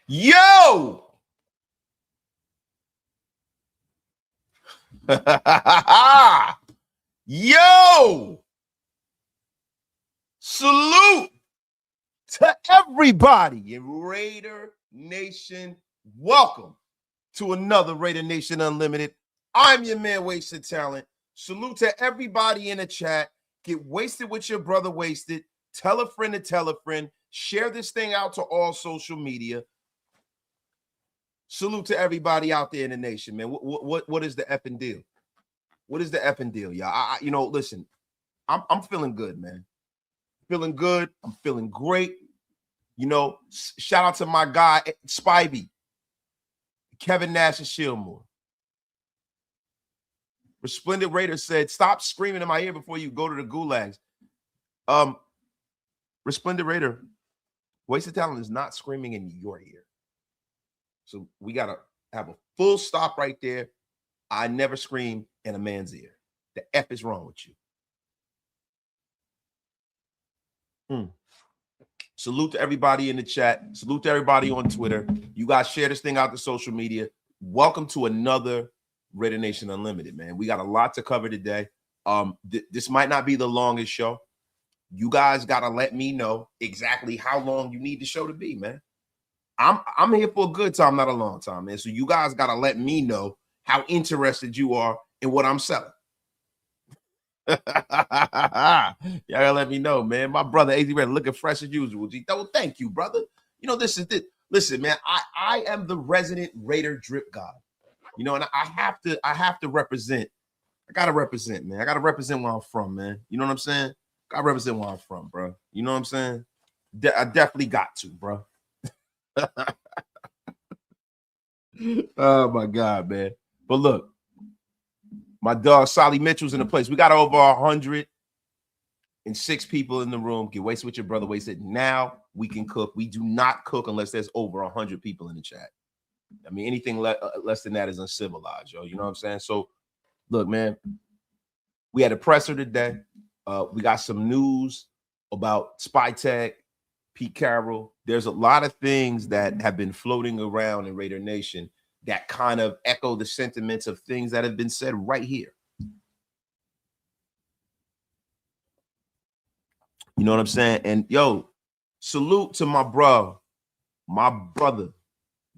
Yo! Yo! Salute to everybody in Raider Nation. Welcome to another Raider Nation Unlimited. I'm your man, Wasted Talent. Salute to everybody in the chat. Get wasted with your brother Wasted. Tell a friend to tell a friend. Share this thing out to all social media. Salute to everybody out there in the nation, man. What is the effing deal? What is the effing deal, y'all? Listen, I'm feeling good, man. Feeling good. I'm feeling great. Shout out to my guy, Spivey, Kevin Nash and Shieldmore. Resplendent Raider said, stop screaming in my ear before you go to the gulags. Resplendent Raider, Wasted Talent is not screaming in your ear. So we got to have a full stop right there. I never scream in a man's ear. The F is wrong with you. Salute to everybody in the chat. Salute to everybody on Twitter. You guys share this thing out to social media. Welcome to another Raider Nation Unlimited, man. We got a lot to cover today. This might not be the longest show. You guys got to let me know exactly how long you need the show to be, man. I'm here for a good time, not a long time, man. So you guys got to let me know how interested you are in what I'm selling. Y'all gotta let me know, man. My brother AZ Red looking fresh as usual. Well, thank you, brother. This is it. Listen, man, I am the resident Raider drip god. And I have to represent. I gotta represent, man. I gotta represent where I'm from, man. You know what I'm saying? Gotta represent where I'm from, bro. You know what I'm saying? I definitely got to, bro. Oh my God, man. But look, my dog Solly Mitchell's in the place. We got over 106 people in the room. Get wasted with your brother Wasted. Now we can cook. We do not cook unless there's over 100 people in the chat. I mean, anything less than that is uncivilized, yo. You know what I'm saying? So, look, man, we had a presser today. We got some news about Spy Tech, Pete Carroll. There's a lot of things that have been floating around in Raider Nation that kind of echo the sentiments of things that have been said right here. You know what I'm saying? And yo, salute to my brother,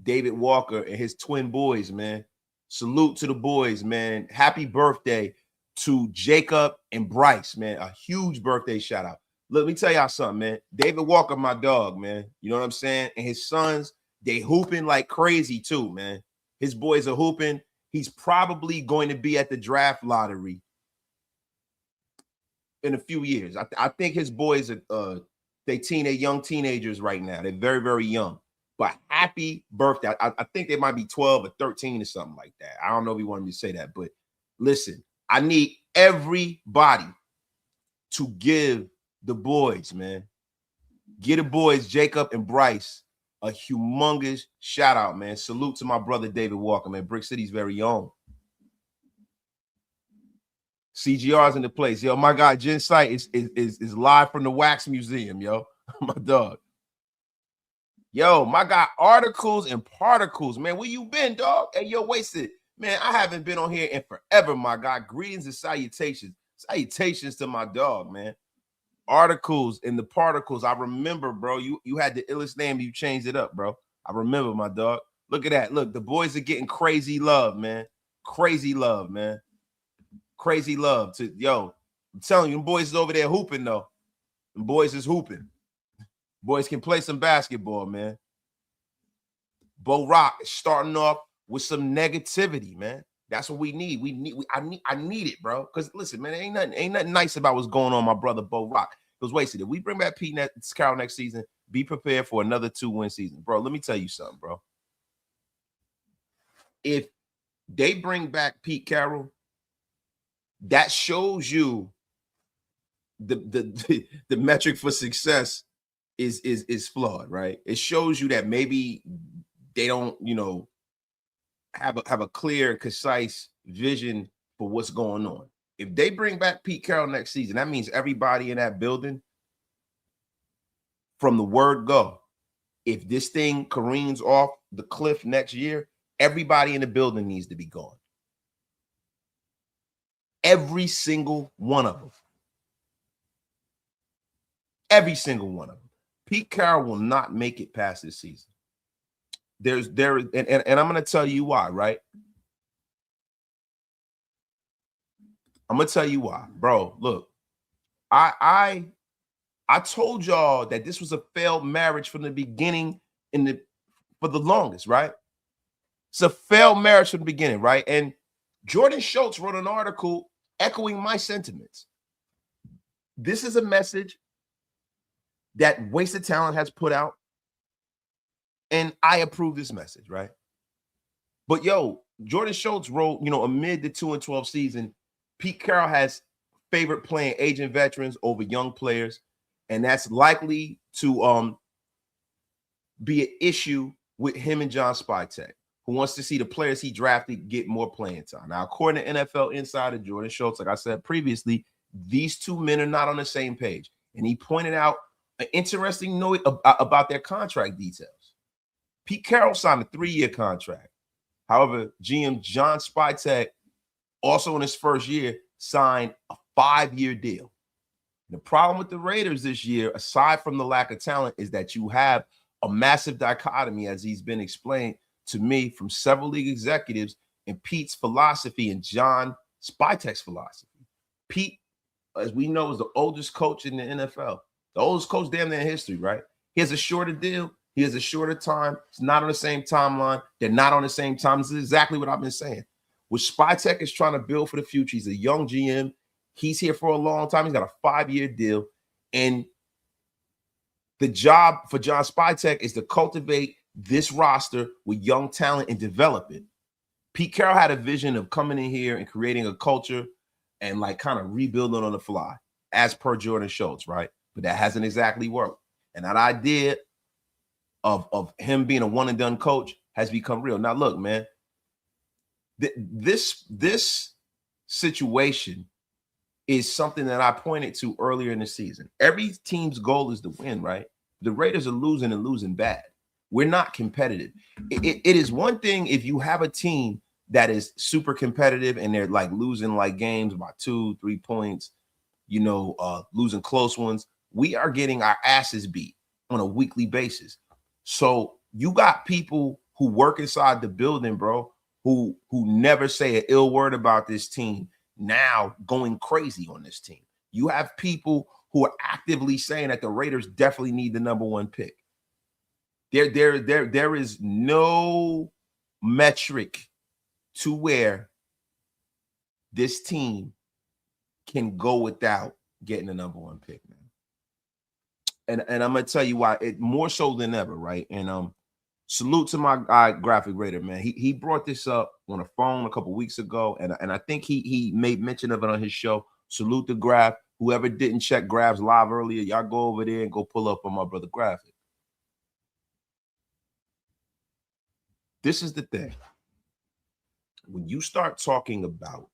David Walker and his twin boys, man. Salute to the boys, man. Happy birthday to Jacob and Bryce, man. A huge birthday shout out. Let me tell y'all something, man. David Walker, my dog, man. You know what I'm saying? And his sons, they hooping like crazy too, man. His boys are hooping. He's probably going to be at the draft lottery in a few years. I think his boys are they're young teenagers right now. They're very, very young. But happy birthday. I think they might be 12 or 13 or something like that. I don't know if you want me to say that, but listen, I need everybody to give the boys, man. Get the boys, Jacob and Bryce, a humongous shout out, man. Salute to my brother David Walker, man. Brick City's very own. CGR's in the place. Yo, my guy, Jen Sight is live from the Wax Museum, yo. My dog. Yo, my guy, Articles and Particles, man. Where you been, dog? Hey, yo, Wasted. Man, I haven't been on here in forever, my guy. Greetings and salutations. Salutations to my dog, man. Articles and the Particles. I remember, bro. You had the illest name. You changed it up, bro. I remember, my dog. Look at that. Look, the boys are getting crazy love, man. Crazy love, man. Crazy love to yo. I'm telling you, them boys is over there hooping though. Them boys is hooping. Boys can play some basketball, man. Bo Rock is starting off with some negativity, man. That's what we need. I need it, bro. Because listen, man, ain't nothing nice about what's going on, my brother Bo Rock. Because Wasted, if we bring back Pete Carroll next season, be prepared for another 2-win season, bro. Let me tell you something, bro. If they bring back Pete Carroll, that shows you the metric for success is flawed, right? It shows you that maybe they don't, have a clear, concise vision for what's going on. If they bring back Pete Carroll next season, that means everybody in that building, from the word go, if this thing careens off the cliff next year, everybody in the building needs to be gone. Every single one of them. Every single one of them. Pete Carroll will not make it past this season. And I'm going to tell you why, right? I'm going to tell you why. Bro, look, I told y'all that this was a failed marriage from the beginning for the longest, right? It's a failed marriage from the beginning, right? And Jordan Schultz wrote an article echoing my sentiments. This is a message that Wasted Talent has put out, and I approve this message, right? But yo, Jordan Schultz wrote, amid the 2-12 season, Pete Carroll has favored playing agent veterans over young players, and that's likely to be an issue with him and John Spytek, who wants to see the players he drafted get more playing time. Now, according to NFL insider Jordan Schultz, like I said previously, these two men are not on the same page. And he pointed out an interesting note about their contract details. Pete Carroll signed a 3-year contract. However, GM John Spytek, also in his first year, signed a 5-year deal. The problem with the Raiders this year, aside from the lack of talent, is that you have a massive dichotomy, as he's been explained to me from several league executives, in Pete's philosophy and John Spytek's philosophy. Pete, as we know, is the oldest coach in the NFL, the oldest coach damn near in history, right? He has a shorter deal. He has a shorter time. It's not on the same timeline. They're not on the same time. This is exactly what I've been saying. What Spytek is trying to build for the future, he's a young GM. He's here for a long time. He's got a 5-year deal. And the job for John Spytek is to cultivate this roster with young talent and develop it. Pete Carroll had a vision of coming in here and creating a culture and like kind of rebuilding on the fly, as per Jordan Schultz, right? But that hasn't exactly worked. And that idea of him being a one-and-done coach has become real. Now, look, man, this situation is something that I pointed to earlier in the season. Every team's goal is to win, right? The Raiders are losing and losing bad. We're not competitive. It is one thing if you have a team that is super competitive and they're like losing like games by 2-3 points, losing close ones. We are getting our asses beat on a weekly basis. So you got people who work inside the building, bro, who never say an ill word about this team, now going crazy on this team. You have people who are actively saying that the Raiders definitely need the number 1 pick. There is no metric to where this team can go without getting the number 1 pick, man. And I'm gonna tell you why, it more so than ever, right? And salute to my guy Graphic Raider, man. He brought this up on a phone a couple weeks ago, and I think he made mention of it on his show. Salute to Graph. Whoever didn't check Graph's live earlier, y'all go over there and go pull up on my brother Graphic. This is the thing. When you start talking about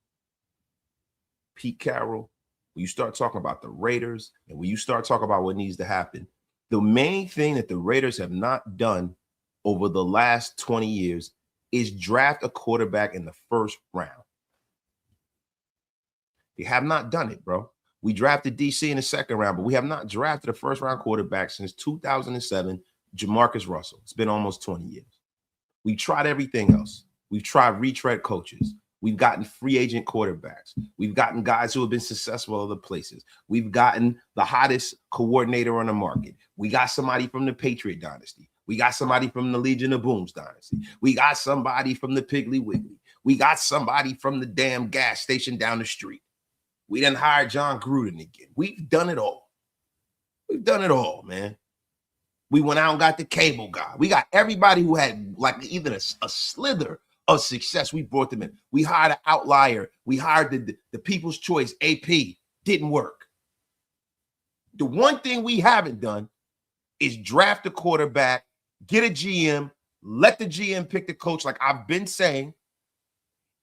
Pete Carroll, when you start talking about the Raiders, and when you start talking about what needs to happen, the main thing that the Raiders have not done over the last 20 years is draft a quarterback in the first round. They have not done it, bro. We drafted DC in the second round, but we have not drafted a first-round quarterback since 2007, Jamarcus Russell. It's been almost 20 years. We've tried everything else. We've tried retread coaches. We've gotten free agent quarterbacks. We've gotten guys who have been successful other places. We've gotten the hottest coordinator on the market. We got somebody from the Patriot dynasty. We got somebody from the Legion of Booms dynasty. We got somebody from the Piggly Wiggly. We got somebody from the damn gas station down the street. We done hired John Gruden again. We've done it all. We've done it all, man. We went out and got the cable guy. We got everybody who had like even a slither of success. We brought them in. We hired an outlier. We hired the People's Choice, AP. Didn't work. The one thing we haven't done is draft a quarterback, get a GM, let the GM pick the coach like I've been saying,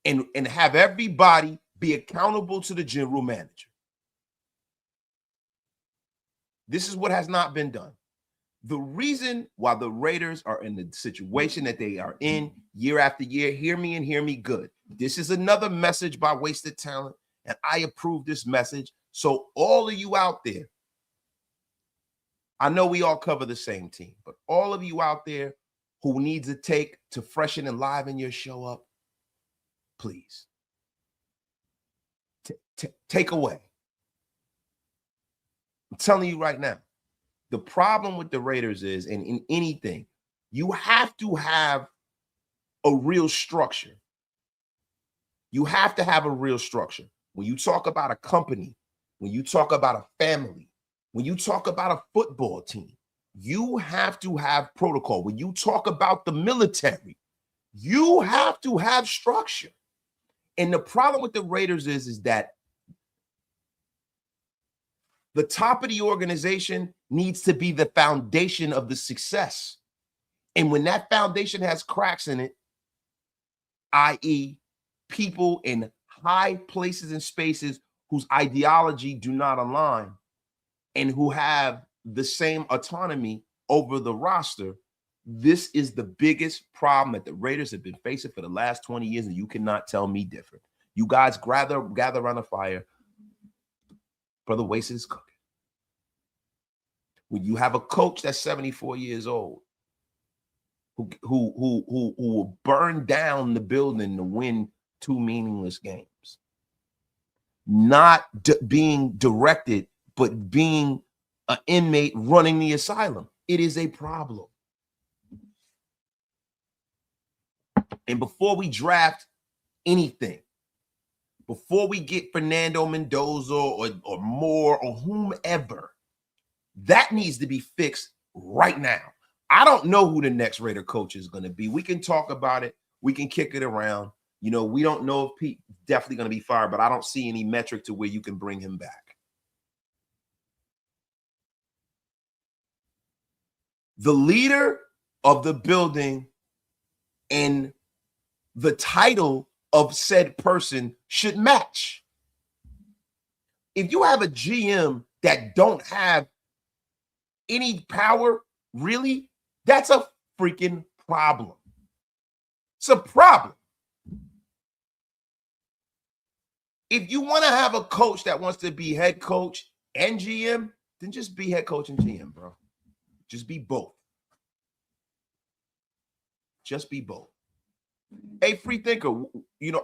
and have everybody be accountable to the general manager. This is what has not been done. The reason why the Raiders are in the situation that they are in year after year, hear me and hear me good. This is another message by Wasted Talent, and I approve this message. So all of you out there, I know we all cover the same team, but all of you out there who needs a take to freshen and liven your show up, please take away. I'm telling you right now, the problem with the Raiders is, and in anything, you have to have a real structure. You have to have a real structure. When you talk about a company, when you talk about a family, when you talk about a football team, you have to have protocol. When you talk about the military, you have to have structure. And the problem with the Raiders is that the top of the organization needs to be the foundation of the success. And when that foundation has cracks in it, i.e., people in high places and spaces whose ideology do not align and who have the same autonomy over the roster, this is the biggest problem that the Raiders have been facing for the last 20 years, and you cannot tell me different. You guys gather around the fire. Brother Waste is cooking. When you have a coach that's 74 years old, who will burn down the building to win 2 meaningless games, not being directed, but being an inmate running the asylum, it is a problem. And before we draft anything, before we get Fernando Mendoza or Moore or whomever, that needs to be fixed right now. I don't know who the next Raider coach is going to be. We can talk about it. We can kick it around. You know, we don't know if Pete definitely going to be fired, but I don't see any metric to where you can bring him back. The leader of the building and the title of said person should match. If you have a GM that don't have any power, really, that's a freaking problem. It's a problem. If you want to have a coach that wants to be head coach and GM, then just be head coach and GM, bro. Just be both. Just be both. Hey, free thinker, you know,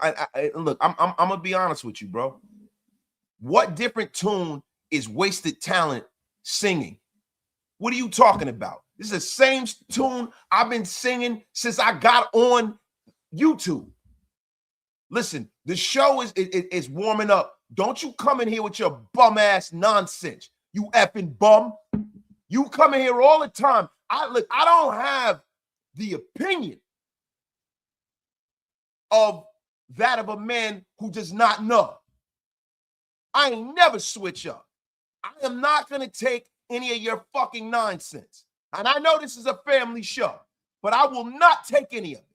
look, I'm gonna be honest with you, bro. What different tune is Wasted Talent singing? What are you talking about? This is the same tune I've been singing since I got on YouTube. Listen, the show is warming up. Don't you come in here with your bum ass nonsense, you effing bum. You come in here all the time. I don't have the opinion of that of a man who does not know. I ain't never switch up. I am not going to take any of your fucking nonsense. And I know this is a family show, but I will not take any of it.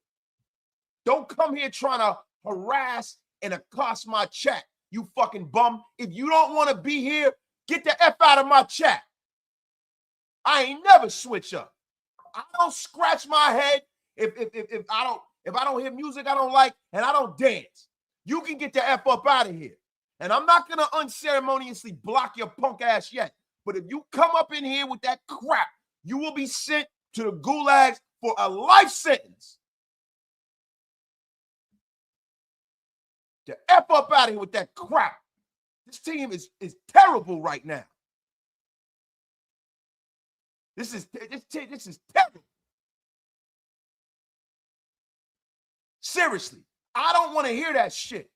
Don't come here trying to harass and accost my chat, you fucking bum. If you don't want to be here, get the F out of my chat. I ain't never switch up. I don't scratch my head if I don't hear music I don't like and I don't dance. You can get the F up out of here. And I'm not going to unceremoniously block your punk ass yet. But if you come up in here with that crap, you will be sent to the gulags for a life sentence. The F up out of here with that crap. This team is terrible right now. This is terrible. Seriously, I don't want to hear that shit.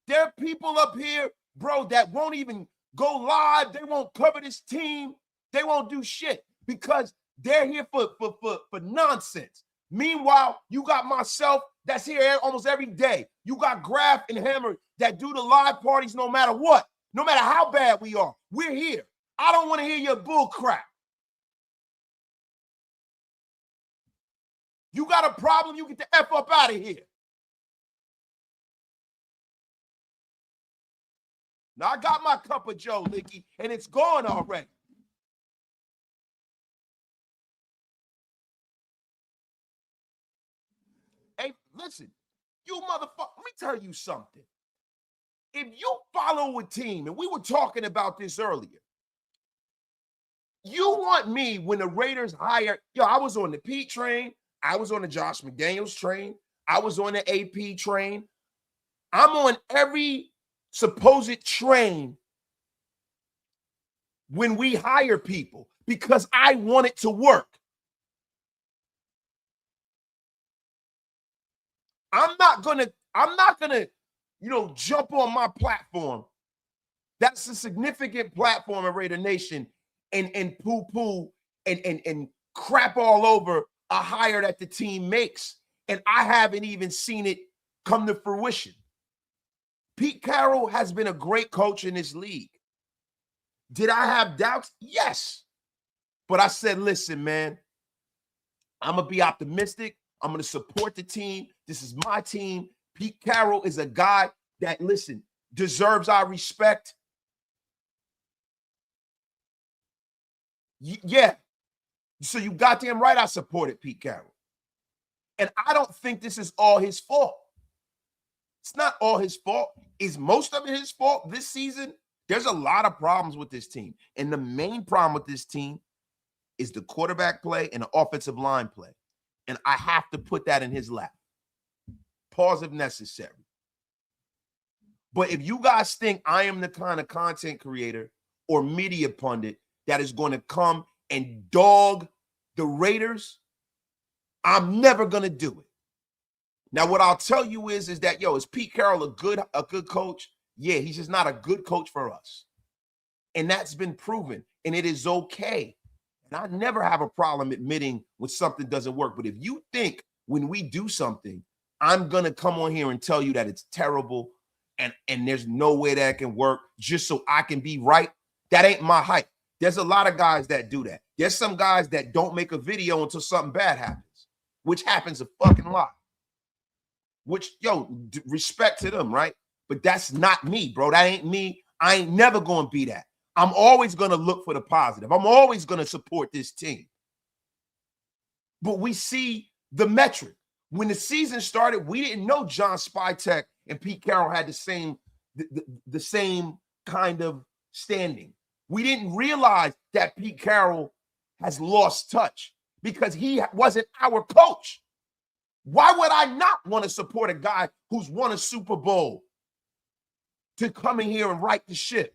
There are people up here, bro, that won't even go live. They won't cover this team. They won't do shit because they're here for nonsense. Meanwhile, you got myself that's here almost every day. You got Graf and Hammer that do the live parties no matter what, no matter how bad we are. We're here. I don't want to hear your bull crap. You got a problem, you get the F up out of here. Now, I got my cup of Joe, Licky, and it's gone already. Listen, you motherfucker, let me tell you something. If you follow a team, and we were talking about this earlier, you want me when the Raiders hire, I was on the Pete train, I was on the Josh McDaniels train, I was on the AP train. I'm on every supposed train when we hire people because I want it to work. I'm not gonna, jump on my platform. That's a significant platform in Raider Nation and poo-poo and crap all over a hire that the team makes. And I haven't even seen it come to fruition. Pete Carroll has been a great coach in this league. Did I have doubts? Yes. But I said, listen, man, I'm going to be optimistic. I'm going to support the team. This is my team. Pete Carroll is a guy that, listen, deserves our respect. Yeah. So you goddamn right I supported Pete Carroll. And I don't think this is all his fault. It's not all his fault. Is most of it his fault this season? There's a lot of problems with this team. And the main problem with this team is the quarterback play and the offensive line play. And I have to put that in his lap. Pause if necessary. But if you guys think I am the kind of content creator or media pundit that is going to come and dog the Raiders, I'm never going to do it. Now, what I'll tell you is that, is Pete Carroll a good coach? Yeah, he's just not a good coach for us. And that's been proven, and it is okay. And I never have a problem admitting when something doesn't work. But if you think when we do something, I'm going to come on here and tell you that it's terrible and there's no way that can work just so I can be right, that ain't my hype. There's a lot of guys that do that. There's some guys that don't make a video until something bad happens, which happens a fucking lot. Which, respect to them, right? But that's not me, bro. That ain't me. I ain't never going to be that. I'm always going to look for the positive. I'm always going to support this team. But we see the metric. When the season started, we didn't know John Spytek and Pete Carroll had the same kind of standing. We didn't realize that Pete Carroll has lost touch because he wasn't our coach. Why would I not want to support a guy who's won a Super Bowl to come in here and right the ship?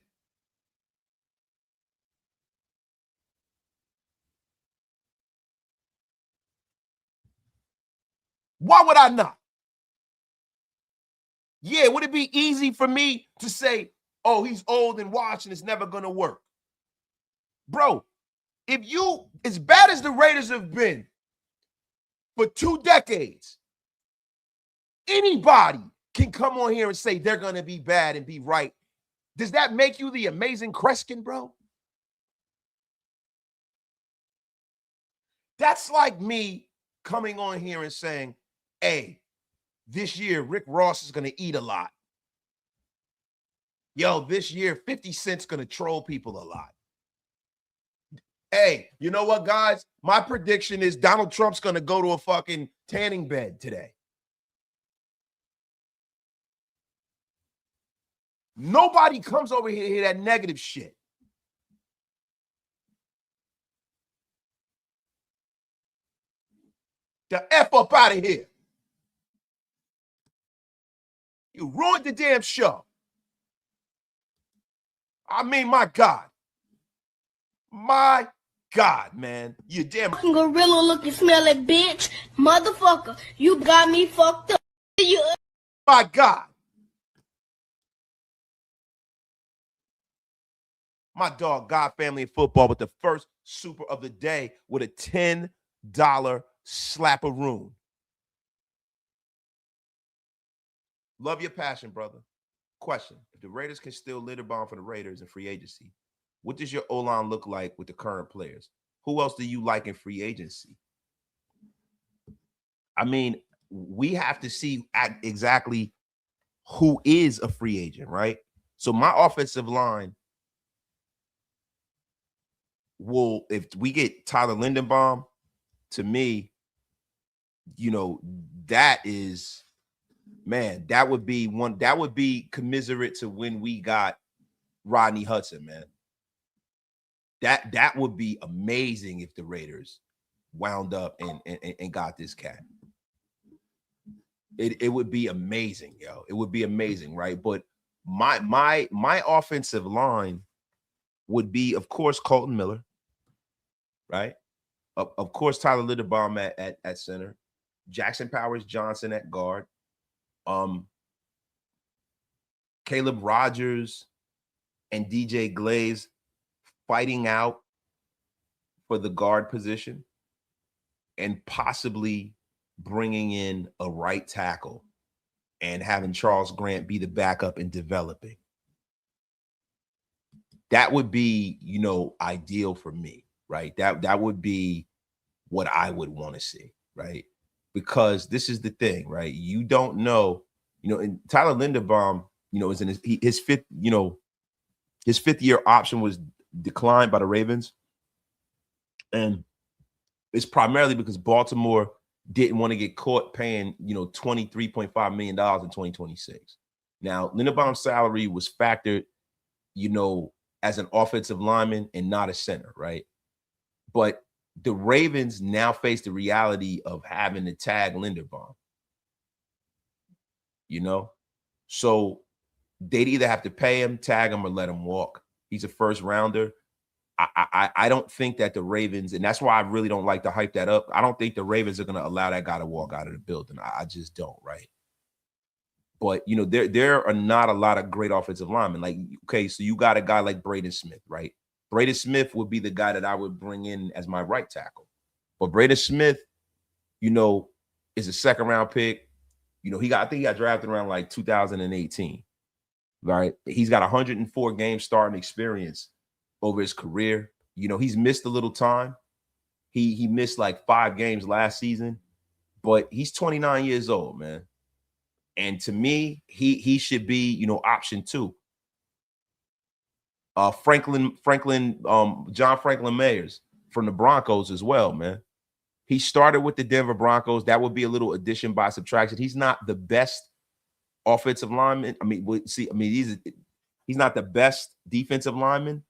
Why would I not? Yeah, would it be easy for me to say, oh, he's old and washed and it's never going to work? Bro, if you, as bad as the Raiders have been for 2 decades, anybody can come on here and say they're going to be bad and be right. Does that make you the amazing Kreskin, bro? That's like me coming on here and saying, hey, this year Rick Ross is going to eat a lot. This year 50 Cent's going to troll people a lot. Hey, you know what, guys? My prediction is Donald Trump's going to go to a fucking tanning bed today. Nobody comes over here to hear that negative shit. The F up out of here. You ruined the damn show. I mean, my God. My God, man. You damn gorilla looking smelly bitch. Motherfucker, you got me fucked up. My God. My dog, God Family of Football, with the first super of the day with a $10 slap-a-roon. Love your passion, brother. Question: if the Raiders can still litter bomb for the Raiders in free agency, what does your O-line look like with the current players? Who else do you like in free agency? I mean, we have to see exactly who is a free agent, right? So my offensive line will, if we get Tyler Lindenbaum, to me, that is, man, that would be commiserate to when we got Rodney Hudson, man. That would be amazing if the Raiders wound up and got this cat. It would be amazing, yo. It would be amazing, right? But my offensive line would be, of course, Colton Miller, right? Of course, Tyler Linderbaum at center, Jackson Powers Johnson at guard, Caleb Rogers and DJ Glaze fighting out for the guard position, and possibly bringing in a right tackle and having Charles Grant be the backup and developing. That would be, ideal for me, right? That would be what I would want to see, right? Because this is the thing, right? You don't know, and Tyler Linderbaum, is in his fifth, his fifth-year option was declined by the Ravens. And it's primarily because Baltimore didn't want to get caught paying, $23.5 million in 2026. Now, Linderbaum's salary was factored, as an offensive lineman and not a center, right? But the Ravens now face the reality of having to tag Linderbaum. So they'd either have to pay him, tag him, or let him walk. He's a first rounder. I don't think that the Ravens, and that's why I really don't like to hype that up. I don't think the Ravens are going to allow that guy to walk out of the building. I just don't, right? But, there are not a lot of great offensive linemen. Like, okay, so you got a guy like Braden Smith, right? Braden Smith would be the guy that I would bring in as my right tackle. But Braden Smith, is a second-round pick. I think he got drafted around like 2018, right? He's got 104 games starting experience over his career. He's missed a little time. He missed like 5 games last season, but he's 29 years old, man. And to me, he should be, option 2. John Franklin Meyers from the Broncos as well, man. He started with the Denver Broncos. That would be a little addition by subtraction. He's not the best offensive lineman. He's not the best defensive lineman.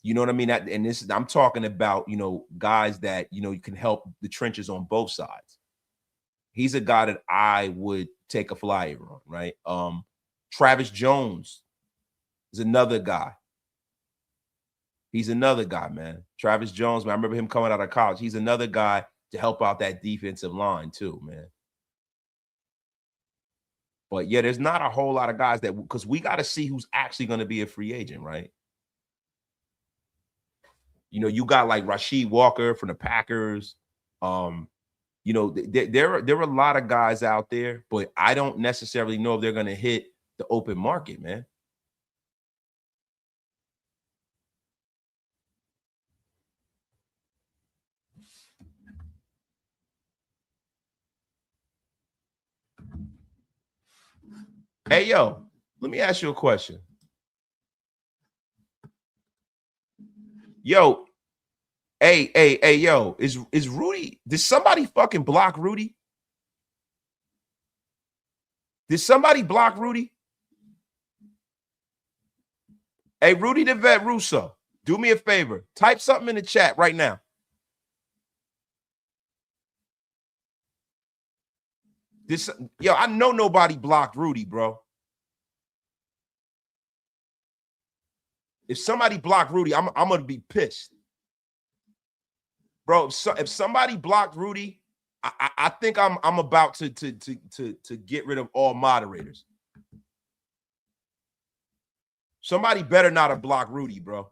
You know what I mean? I'm talking about, guys that, you can help the trenches on both sides. He's a guy that I would take a flyer on, right? Travis Jones is another guy. He's another guy, man. Travis Jones, man, I remember him coming out of college. He's another guy to help out that defensive line too, man. But yeah, there's not a whole lot of guys because we got to see who's actually going to be a free agent, right? You got like Rasheed Walker from the Packers. There are a lot of guys out there, but I don't necessarily know if they're going to hit the open market, man. Hey, yo, let me ask you a question. Yo, hey, yo, is Rudy? Did somebody fucking block Rudy? Did somebody block Rudy? Hey, Rudy the Vet Russo, do me a favor. Type something in the chat right now. I know nobody blocked Rudy, bro. If somebody blocked Rudy, I'm gonna be pissed, bro. If somebody blocked Rudy, I think I'm about to get rid of all moderators. Somebody better not have blocked Rudy, bro.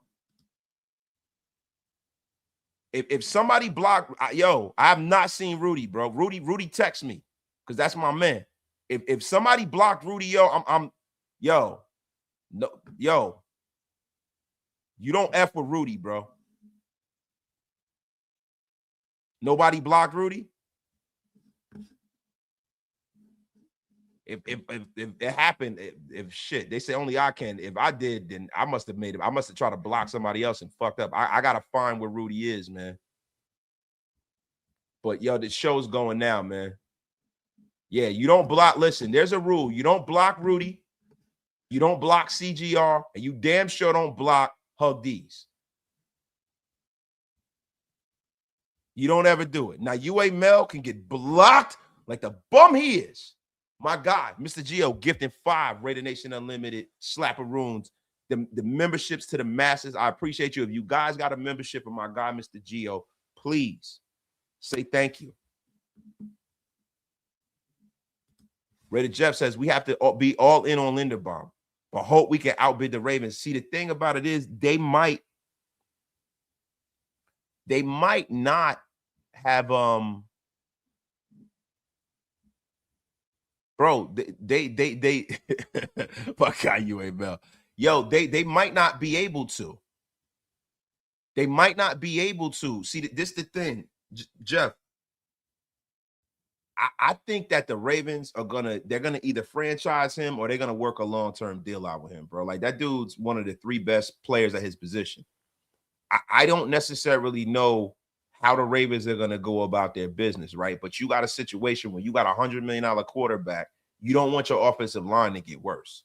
If somebody blocked, I have not seen Rudy, bro. Rudy text me because that's my man. If somebody blocked Rudy, yo, you don't F with Rudy, bro. Nobody blocked Rudy. If it happened, if shit, they say only I can. If I did, then I must have made it. I must have tried to block somebody else and fucked up. I gotta find where Rudy is, man. But yo, the show's going now, man. Yeah, you don't block. Listen, there's a rule. You don't block Rudy. You don't block CGR. And you damn sure don't block Hug D's. You don't ever do it. Now, UA Mel can get blocked like the bum he is. My God, Mr. Gio gifting 5 Raider Nation Unlimited slapperoons. The memberships to the masses. I appreciate you. If you guys got a membership of my guy, Mr. Gio, please say thank you. Raider Jeff says we have to be all in on Linderbaum, but hope we can outbid the Ravens. See, the thing about it is they might not have bro, they fuck out UA Bell. Yo, they might not be able to. They might not be able to. See, this the thing, Jeff. I think that the Ravens they're gonna either franchise him or they're gonna work a long-term deal out with him, bro. Like that dude's one of the 3 best players at his position. I don't necessarily know how the Ravens are gonna go about their business, right? But you got a situation where you got $100 million quarterback. You don't want your offensive line to get worse.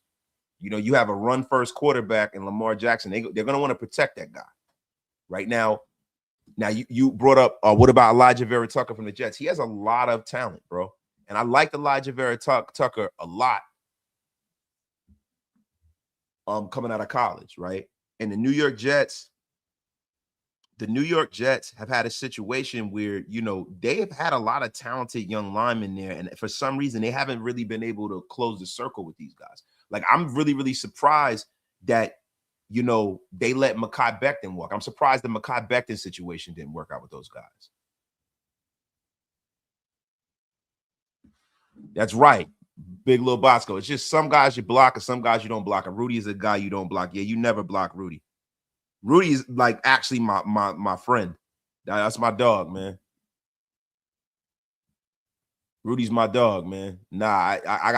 You know, you have a run-first quarterback in Lamar Jackson. They're gonna want to protect that guy. Right now, you brought up what about Elijah Vera Tucker from the Jets? He has a lot of talent, bro. And I liked Elijah Vera Tucker a lot coming out of college, right? And the New York Jets have had a situation where, you know, they have had a lot of talented young linemen there. And for some reason, they haven't really been able to close the circle with these guys. Like, I'm really, really surprised that, you know, they let Mekhi Becton walk. I'm surprised the Mekhi Becton situation didn't work out with those guys. That's right. Big Lil Bosco. It's just some guys you block and some guys you don't block. And Rudy is a guy you don't block. Yeah, you never block Rudy. Rudy is like actually my friend. That's my dog, man. Rudy's my dog, man. Nah, I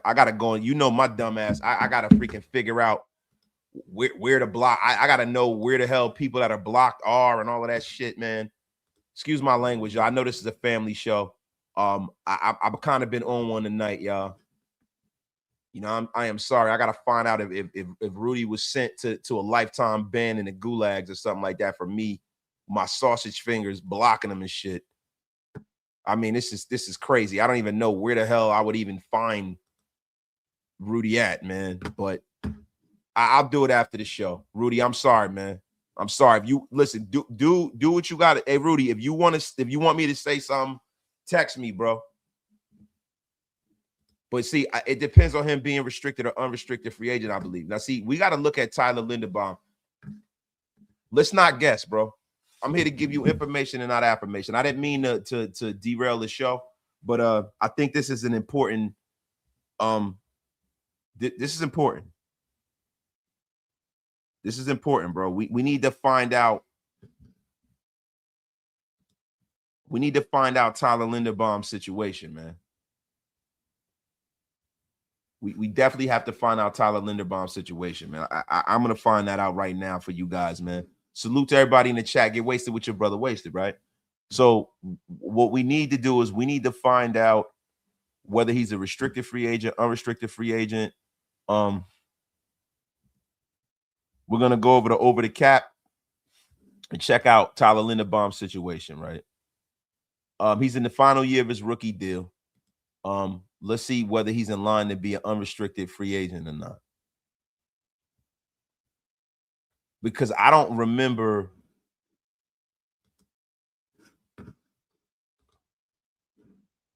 gotta go. And you know my dumb ass. I gotta freaking figure out where to block. I gotta know where the hell people that are blocked are and all of that shit, man. Excuse my language, y'all. I know this is a family show. I've kind of been on one tonight, y'all. You know, I am sorry. I gotta find out if Rudy was sent to a lifetime ban in the gulags or something like that for me, my sausage fingers blocking him and shit. I mean, this is crazy. I don't even know where the hell I would even find Rudy at, man. But I'll do it after the show. Rudy, I'm sorry, man. I'm sorry. If you listen, do what you got. Hey, Rudy, if you want me to say something, text me, bro. But see, it depends on him being restricted or unrestricted free agent, I believe. Now, see, we got to look at Tyler Linderbaum. Let's not guess, bro. I'm here to give you information and not affirmation. I didn't mean to derail the show, but I think this is an important. This is important. This is important, bro. We need to find out. We need to find out Tyler Linderbaum's situation, man. We definitely have to find out Tyler Linderbaum's situation, man. I'm going to find that out right now for you guys, man. Salute to everybody in the chat. Get wasted with your brother wasted, right? So what we need to do is we need to find out whether he's a restricted free agent, unrestricted free agent. We're going to go over the cap and check out Tyler Linderbaum's situation, right? He's in the final year of his rookie deal. Let's see whether he's in line to be an unrestricted free agent or not. Because I don't remember.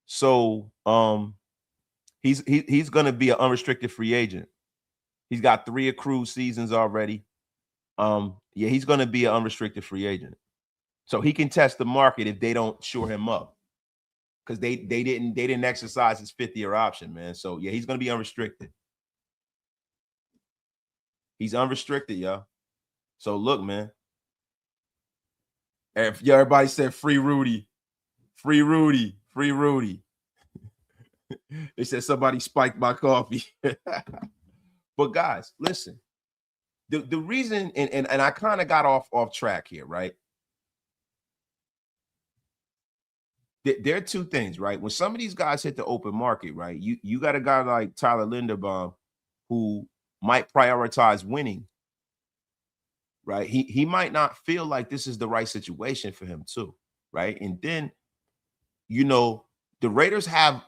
So he's going to be an unrestricted free agent. He's got 3 accrued seasons already. Yeah, he's going to be an unrestricted free agent. So he can test the market if they don't shore him up. Because they didn't exercise his 5th-year option, man. So yeah, he's gonna be unrestricted. He's unrestricted, y'all. So look, man. If everybody said free Rudy, free Rudy, free Rudy. They said somebody spiked my coffee. But guys, listen. The reason, and I kind of got off track here, right? there are two things, right? When some of these guys hit the open market, right? You got a guy like Tyler Linderbaum who might prioritize winning, right? He might not feel like this is the right situation for him too, right? And then, the Raiders have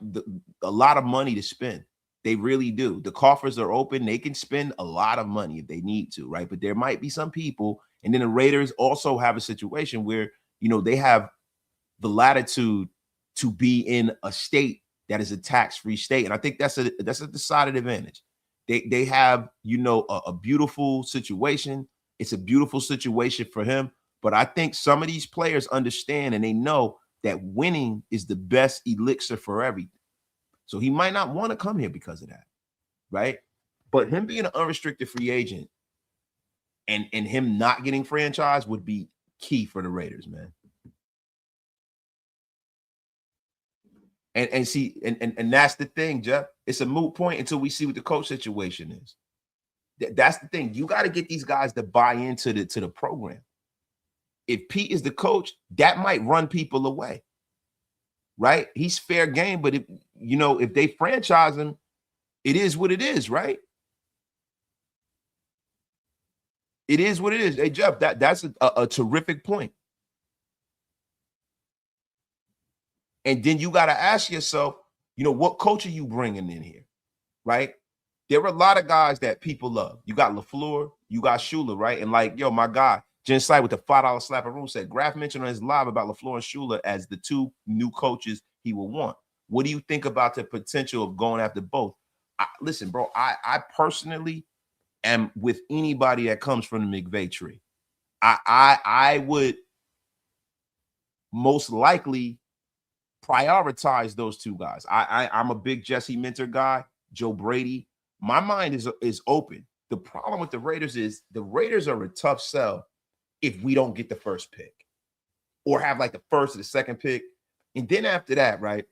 a lot of money to spend. They really do. The coffers are open. They can spend a lot of money if they need to, right? But there might be some people, and then the Raiders also have a situation where, they have the latitude to be in a state that is a tax-free state. And I think that's a decided advantage. They have, a beautiful situation. It's a beautiful situation for him. But I think some of these players understand and they know that winning is the best elixir for everything. So he might not want to come here because of that, right? But him being an unrestricted free agent and him not getting franchised would be key for the Raiders, man. And see, and that's the thing, Jeff. It's a moot point until we see what the coach situation is. That's the thing. You got to get these guys to buy into the program. If Pete is the coach, that might run people away, right? He's fair game, but if they franchise him, it is what it is, right? It is what it is. Hey, Jeff, that's a terrific point. And then you got to ask yourself, what coach are you bringing in here, right? There are a lot of guys that people love. You got LaFleur, you got Shula, right? And my guy, Jen Sight with the $5 slap of room said, Graf mentioned on his live about LaFleur and Shula as the two new coaches he will want. What do you think about the potential of going after both? Listen, bro, I personally am with anybody that comes from the McVay tree. I would most likely prioritize those two guys. I'm a big Jesse Minter guy, Joe Brady. My mind is open. The problem with the Raiders is the Raiders are a tough sell if we don't get the first pick or have like the first or the second pick. And then after that, right,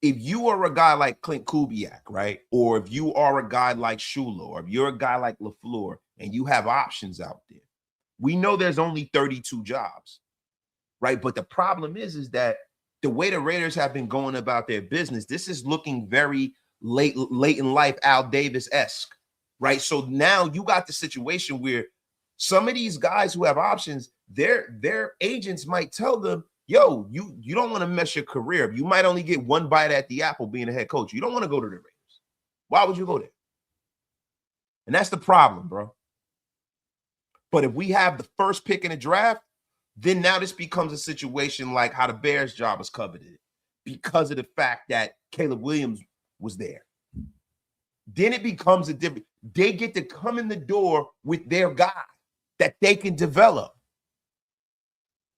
if you are a guy like Clint Kubiak, right, or if you are a guy like Shula, or if you're a guy like LaFleur and you have options out there, we know there's only 32 jobs, right? But the problem is that the way the Raiders have been going about their business, this is looking very late in life, Al Davis-esque, right? So now you got the situation where some of these guys who have options, their agents might tell them, yo, you don't want to mess your career. You might only get one bite at the apple being a head coach. You don't want to go to the Raiders. Why would you go there? And that's the problem, bro. But if we have the first pick in the draft, then now this becomes a situation like how the Bears' job was coveted because of the fact that Caleb Williams was there. Then it becomes a different. They get to come in the door with their guy that they can develop.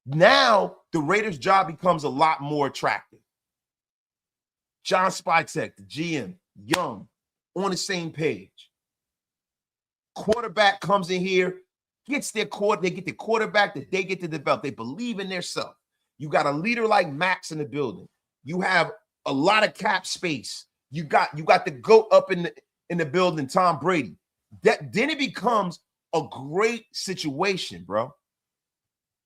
Now the Raiders' job becomes a lot more attractive. John Spytek, the GM, young, on the same page. Quarterback comes in here, gets their they get the quarterback that they get to develop. They believe in themselves. You got a leader like Max in the building. You have a lot of cap space. You got the GOAT up in the building, Tom Brady. Then it becomes a great situation, bro.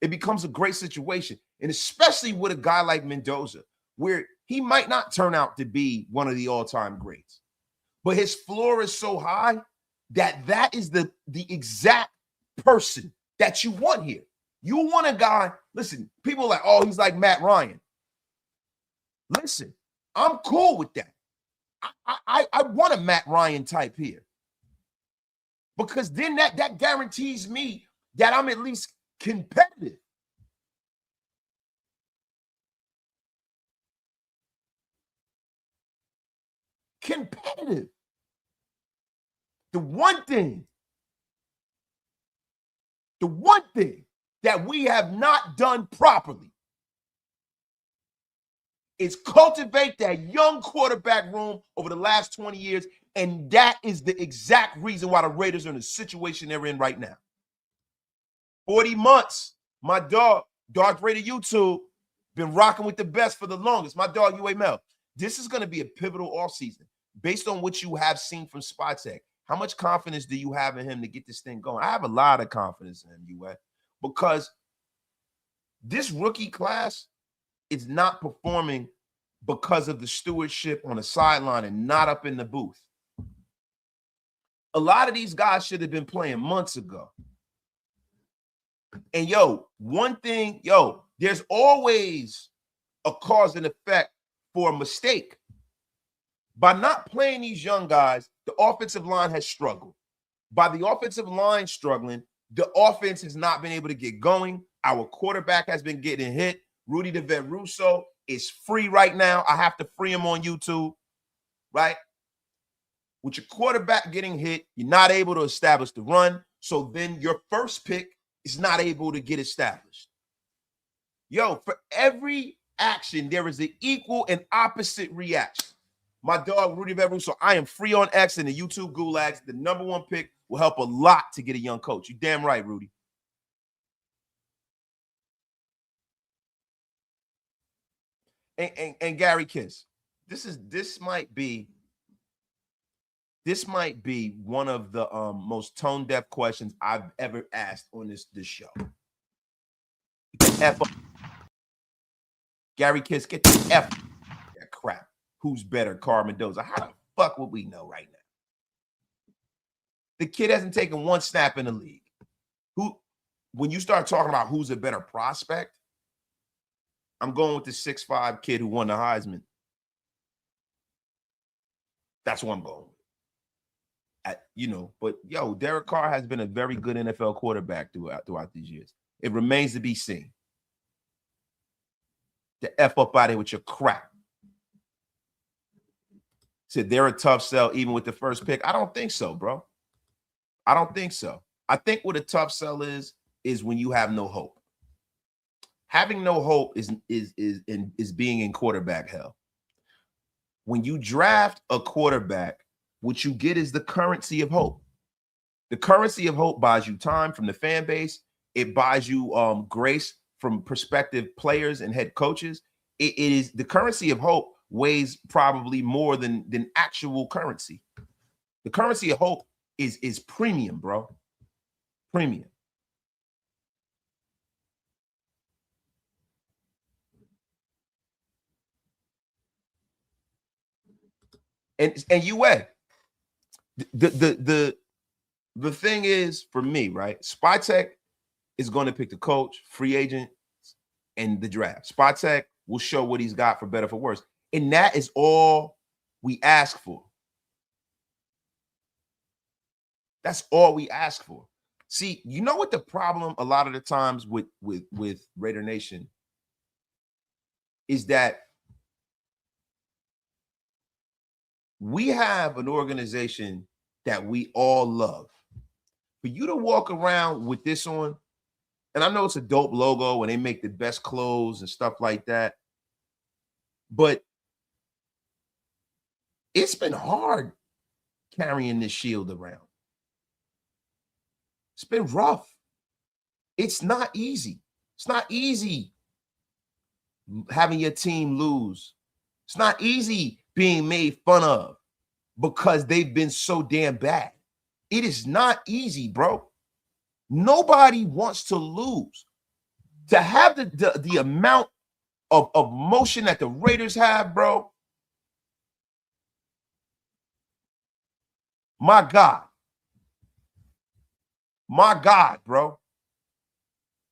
It becomes a great situation. And especially with a guy like Mendoza, where he might not turn out to be one of the all-time greats. But his floor is so high that is the exact person that you want here. You want a guy, listen, people are like, oh, he's like Matt Ryan. Listen, I'm cool with that. I want a Matt Ryan type here. Because then that guarantees me that I'm at least competitive. Competitive. The one thing that we have not done properly is cultivate that young quarterback room over the last 20 years, and that is the exact reason why the Raiders are in the situation they're in right now. 40 months, my dog, Darth Raider YouTube, been rocking with the best for the longest. My dog, UAML. This is going to be a pivotal offseason based on what you have seen from Spytek. How much confidence do you have in him to get this thing going? I have a lot of confidence in him, UA, because this rookie class is not performing because of the stewardship on the sideline and not up in the booth. A lot of these guys should have been playing months ago. And one thing, there's always a cause and effect for a mistake. By not playing these young guys, the offensive line has struggled. By the offensive line struggling, the offense has not been able to get going. Our quarterback has been getting hit. Rudy DeVeruso is free right now. I have to free him on YouTube, right? With your quarterback getting hit, you're not able to establish the run. So then your first pick is not able to get established. For every action, there is an equal and opposite reaction. My dog, Rudy DeVeruso, I am free on X and the YouTube gulags. The number one pick will help a lot to get a young coach. You damn right, Rudy. And Gary Kiss, this might be one of the most tone deaf questions I've ever asked on this show. F up. Gary Kiss, get the F that crap. Who's better, Carroll Mendoza? How the fuck would we know right now? The kid hasn't taken one snap in the league. When you start talking about who's a better prospect, I'm going with the 6'5" kid who won the Heisman. That's what I'm going with. But Derek Carr has been a very good NFL quarterback throughout these years. It remains to be seen. The F up out of here with your crap. Said they're a tough sell even with the first pick. I don't think so, bro. I don't think so. I think what a tough sell is when you have no hope. Having no hope is being in quarterback hell. When you draft a quarterback, what you get is the currency of hope. The currency of hope buys you time from the fan base. It buys you grace from prospective players and head coaches. It is the currency of hope weighs probably more than actual currency. The currency of hope is premium, bro. Premium. And UA, the thing is for me, right? Spytech is going to pick the coach, free agent, and the draft. Spytech will show what he's got for better, for worse. And that is all we ask for. That's all we ask for. See, you know what the problem a lot of the times with Raider Nation is that we have an organization that we all love. For you to walk around with this on, and I know it's a dope logo and they make the best clothes and stuff like that, but it's been hard carrying this shield around. It's been rough. It's not easy. It's not easy having your team lose. It's not easy being made fun of because they've been so damn bad. It is not easy, bro. Nobody wants to lose. To have the amount of motion that the Raiders have, bro. My God, bro.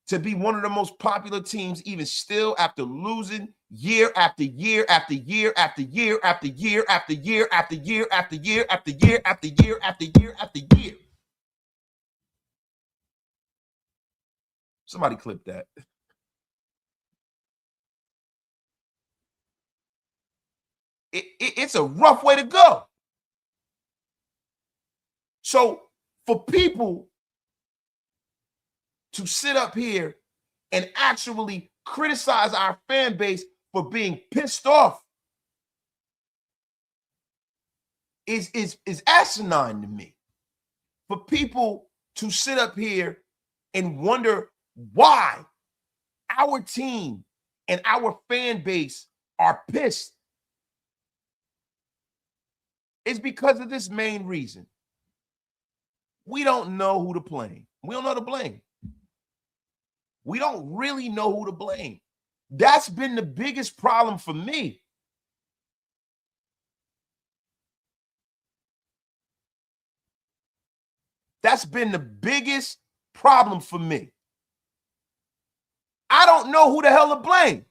To be one of the most popular teams, even still, after losing year after year after year after year after year after year after year after year after year after year after year after year. Somebody clip that. It's a rough way to go. So for people to sit up here and actually criticize our fan base for being pissed off is asinine to me. For people to sit up here and wonder why our team and our fan base are pissed is because of this main reason. We don't know who to blame. We don't know to blame. We don't really know who to blame. That's been the biggest problem for me. That's been the biggest problem for me. I don't know who the hell to blame.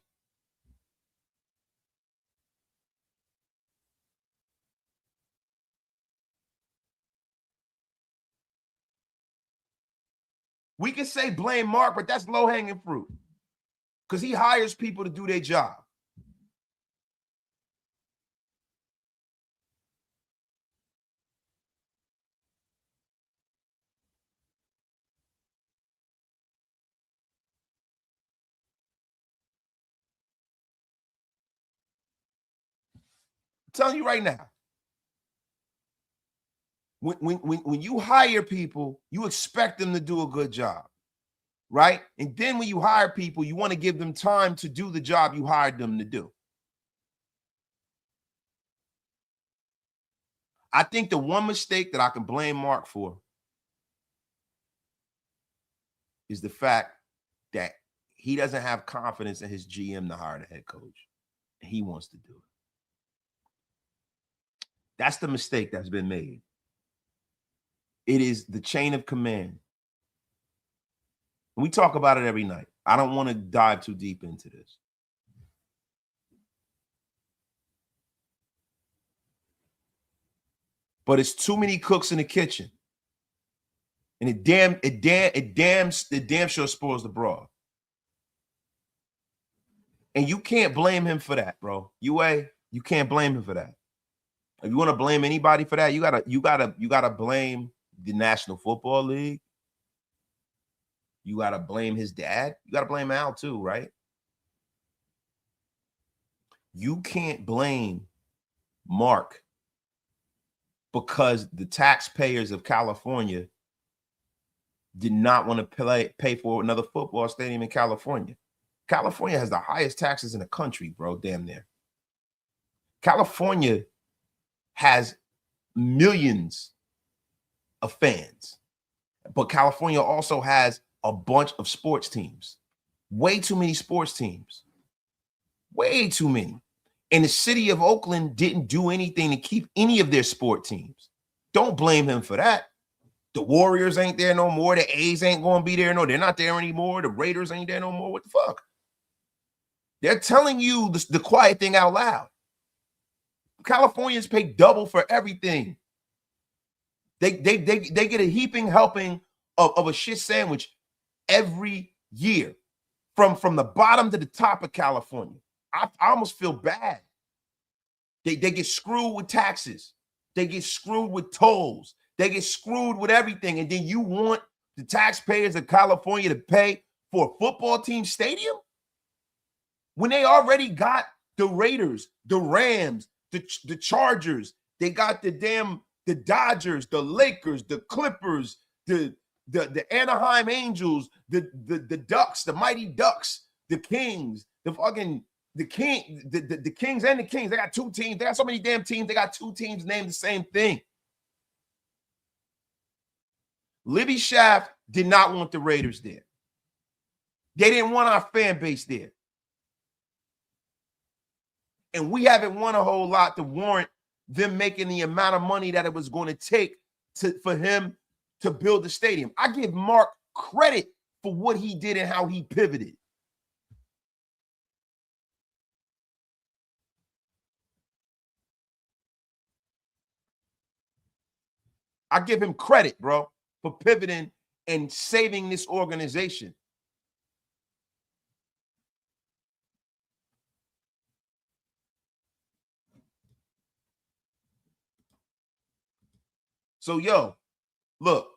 We can say blame Mark, but that's low-hanging fruit because he hires people to do their job. I'm telling you right now, when you hire people, you expect them to do a good job, right? And then when you hire people, you want to give them time to do the job you hired them to do. I think the one mistake that I can blame Mark for is the fact that he doesn't have confidence in his GM to hire the head coach. And he wants to do it. That's the mistake that's been made. It is the chain of command. We talk about it every night. I don't want to dive too deep into this. But it's too many cooks in the kitchen. And it damn sure spoils the broth. And you can't blame him for that, bro. You can't blame him for that. If you want to blame anybody for that, you gotta blame the National Football League. You gotta blame his dad. You gotta blame Al too, right? You can't blame Mark because the taxpayers of California did not want to pay for another football stadium in California. California has the highest taxes in the country, bro, damn near. California has millions of fans, but California also has a bunch of sports teams. Way too many sports teams. Way too many. And the city of Oakland didn't do anything to keep any of their sport teams. Don't blame him for that. The Warriors ain't there no more. The A's ain't going to be there. No, they're not there anymore. The Raiders ain't there no more. What the fuck? They're telling you the quiet thing out loud. Californians pay double for everything. They get a heaping helping of a shit sandwich every year from the bottom to the top of California. I almost feel bad. They get screwed with taxes. They get screwed with tolls. They get screwed with everything. And then you want the taxpayers of California to pay for a football team stadium? When they already got the Raiders, the Rams, the Chargers, they got the Dodgers, the Lakers, the Clippers, the Anaheim Angels, the Ducks, the Mighty Ducks, the Kings, the Kings and the Kings. They got two teams. They got so many damn teams. They got two teams named the same thing. Libby Shaft did not want the Raiders there. They didn't want our fan base there. And we haven't won a whole lot to warrant them making the amount of money that it was going to take for him to build the stadium. I give Mark credit for what he did and how he pivoted. I give him credit, bro, for pivoting and saving this organization. So, yo, look,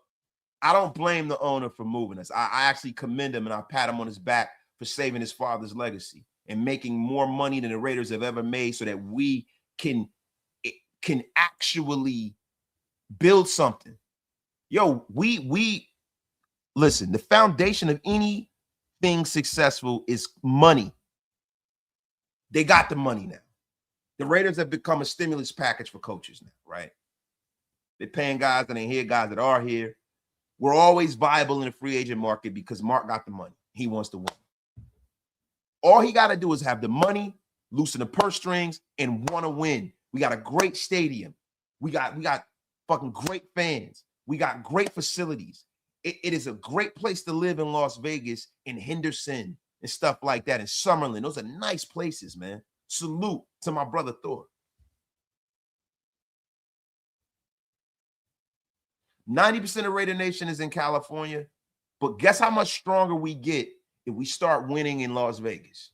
I don't blame the owner for moving us. I actually commend him and I pat him on his back for saving his father's legacy and making more money than the Raiders have ever made so that we can actually build something. Yo, we listen, the foundation of anything successful is money. They got the money now. The Raiders have become a stimulus package for coaches now, right? They're paying guys that ain't here, guys that are here. We're always viable in the free agent market because Mark got the money. He wants to win. All he got to do is have the money, loosen the purse strings, and want to win. We got a great stadium. We got fucking great fans. We got great facilities. It is a great place to live in Las Vegas, in Henderson, and stuff like that, in Summerlin. Those are nice places, man. Salute to my brother Thor. 90% of Raider Nation is in California, but guess how much stronger we get if we start winning in Las Vegas?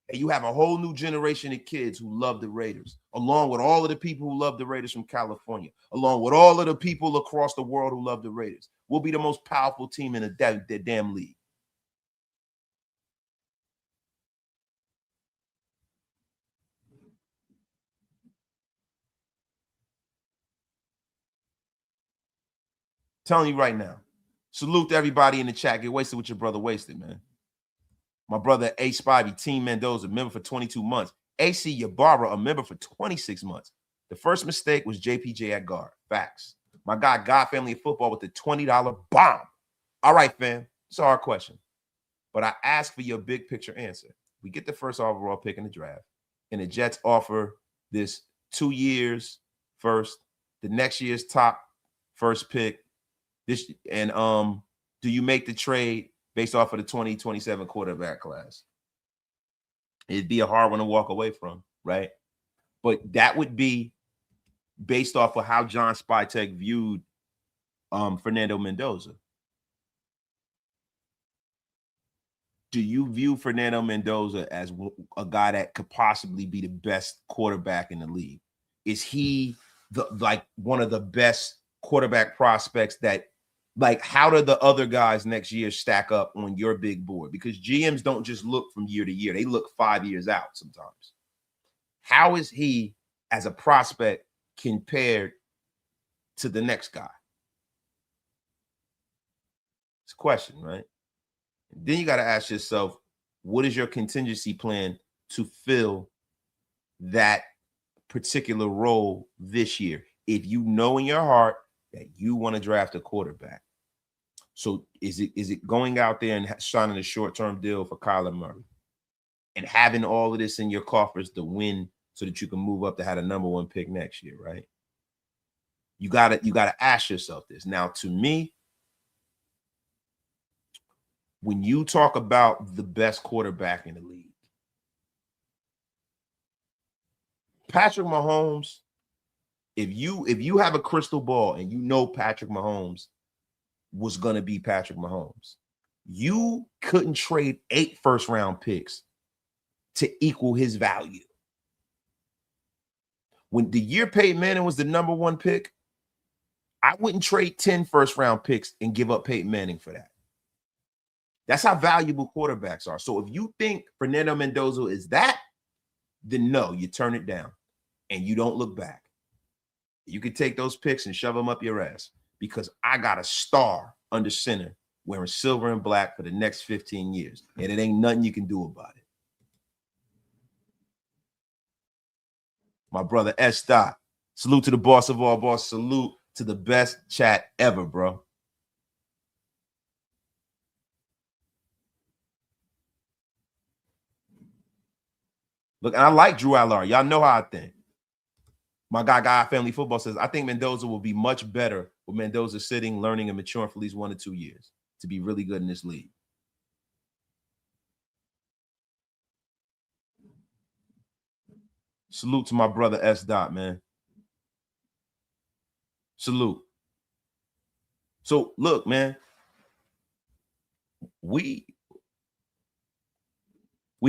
And you have a whole new generation of kids who love the Raiders, along with all of the people who love the Raiders from California, along with all of the people across the world who love the Raiders. We'll be the most powerful team in the damn league. Telling you right now. Salute to everybody in the chat. Get wasted with your brother wasted, man. My brother A. Spivey, Team Mendoza, member for 22 months. AC Ybarra, a member for 26 months. The first mistake was JPJ at guard. Facts. My guy, God Family of Football with the $20 bomb. All right, fam. It's a hard question. But I ask for your big picture answer. We get the first overall pick in the draft, and the Jets offer this 2 years first, the next year's top first pick. This and do you make the trade based off of the 2027 quarterback class? It'd be a hard one to walk away from, right? But that would be based off of how John Spytek viewed Fernando Mendoza. Do you view Fernando Mendoza as a guy that could possibly be the best quarterback in the league? Is he one of the best quarterback prospects that, like, how do the other guys next year stack up on your big board? Because GMs don't just look from year to year. They look 5 years out sometimes. How is he as a prospect compared to the next guy? It's a question, right? Then you got to ask yourself, what is your contingency plan to fill that particular role this year? If you know in your heart that you want to draft a quarterback. So is it going out there and signing a short-term deal for Kyler Murray and having all of this in your coffers to win so that you can move up to have a number one pick next year, right? You gotta ask yourself this. Now, to me, when you talk about the best quarterback in the league, Patrick Mahomes, if you have a crystal ball and you know Patrick Mahomes was going to be Patrick Mahomes, you couldn't trade 8 first-round picks to equal his value. When the year Peyton Manning was the number one pick, I wouldn't trade 10 first-round picks and give up Peyton Manning for that. That's how valuable quarterbacks are. So if you think Fernando Mendoza is that, then no, you turn it down and you don't look back. You can take those picks and shove them up your ass, because I got a star under center wearing silver and black for the next 15 years, and it ain't nothing you can do about it. My brother S. Dot, salute to the boss of all boss. Salute to the best chat ever, bro. Look, and I like Drew Allard. Y'all know how I think. My guy Family Football says, I think Mendoza will be much better with Mendoza sitting, learning, and maturing for at least 1 to 2 years to be really good in this league. Salute to my brother S. Dot, man. Salute. So, look, man, we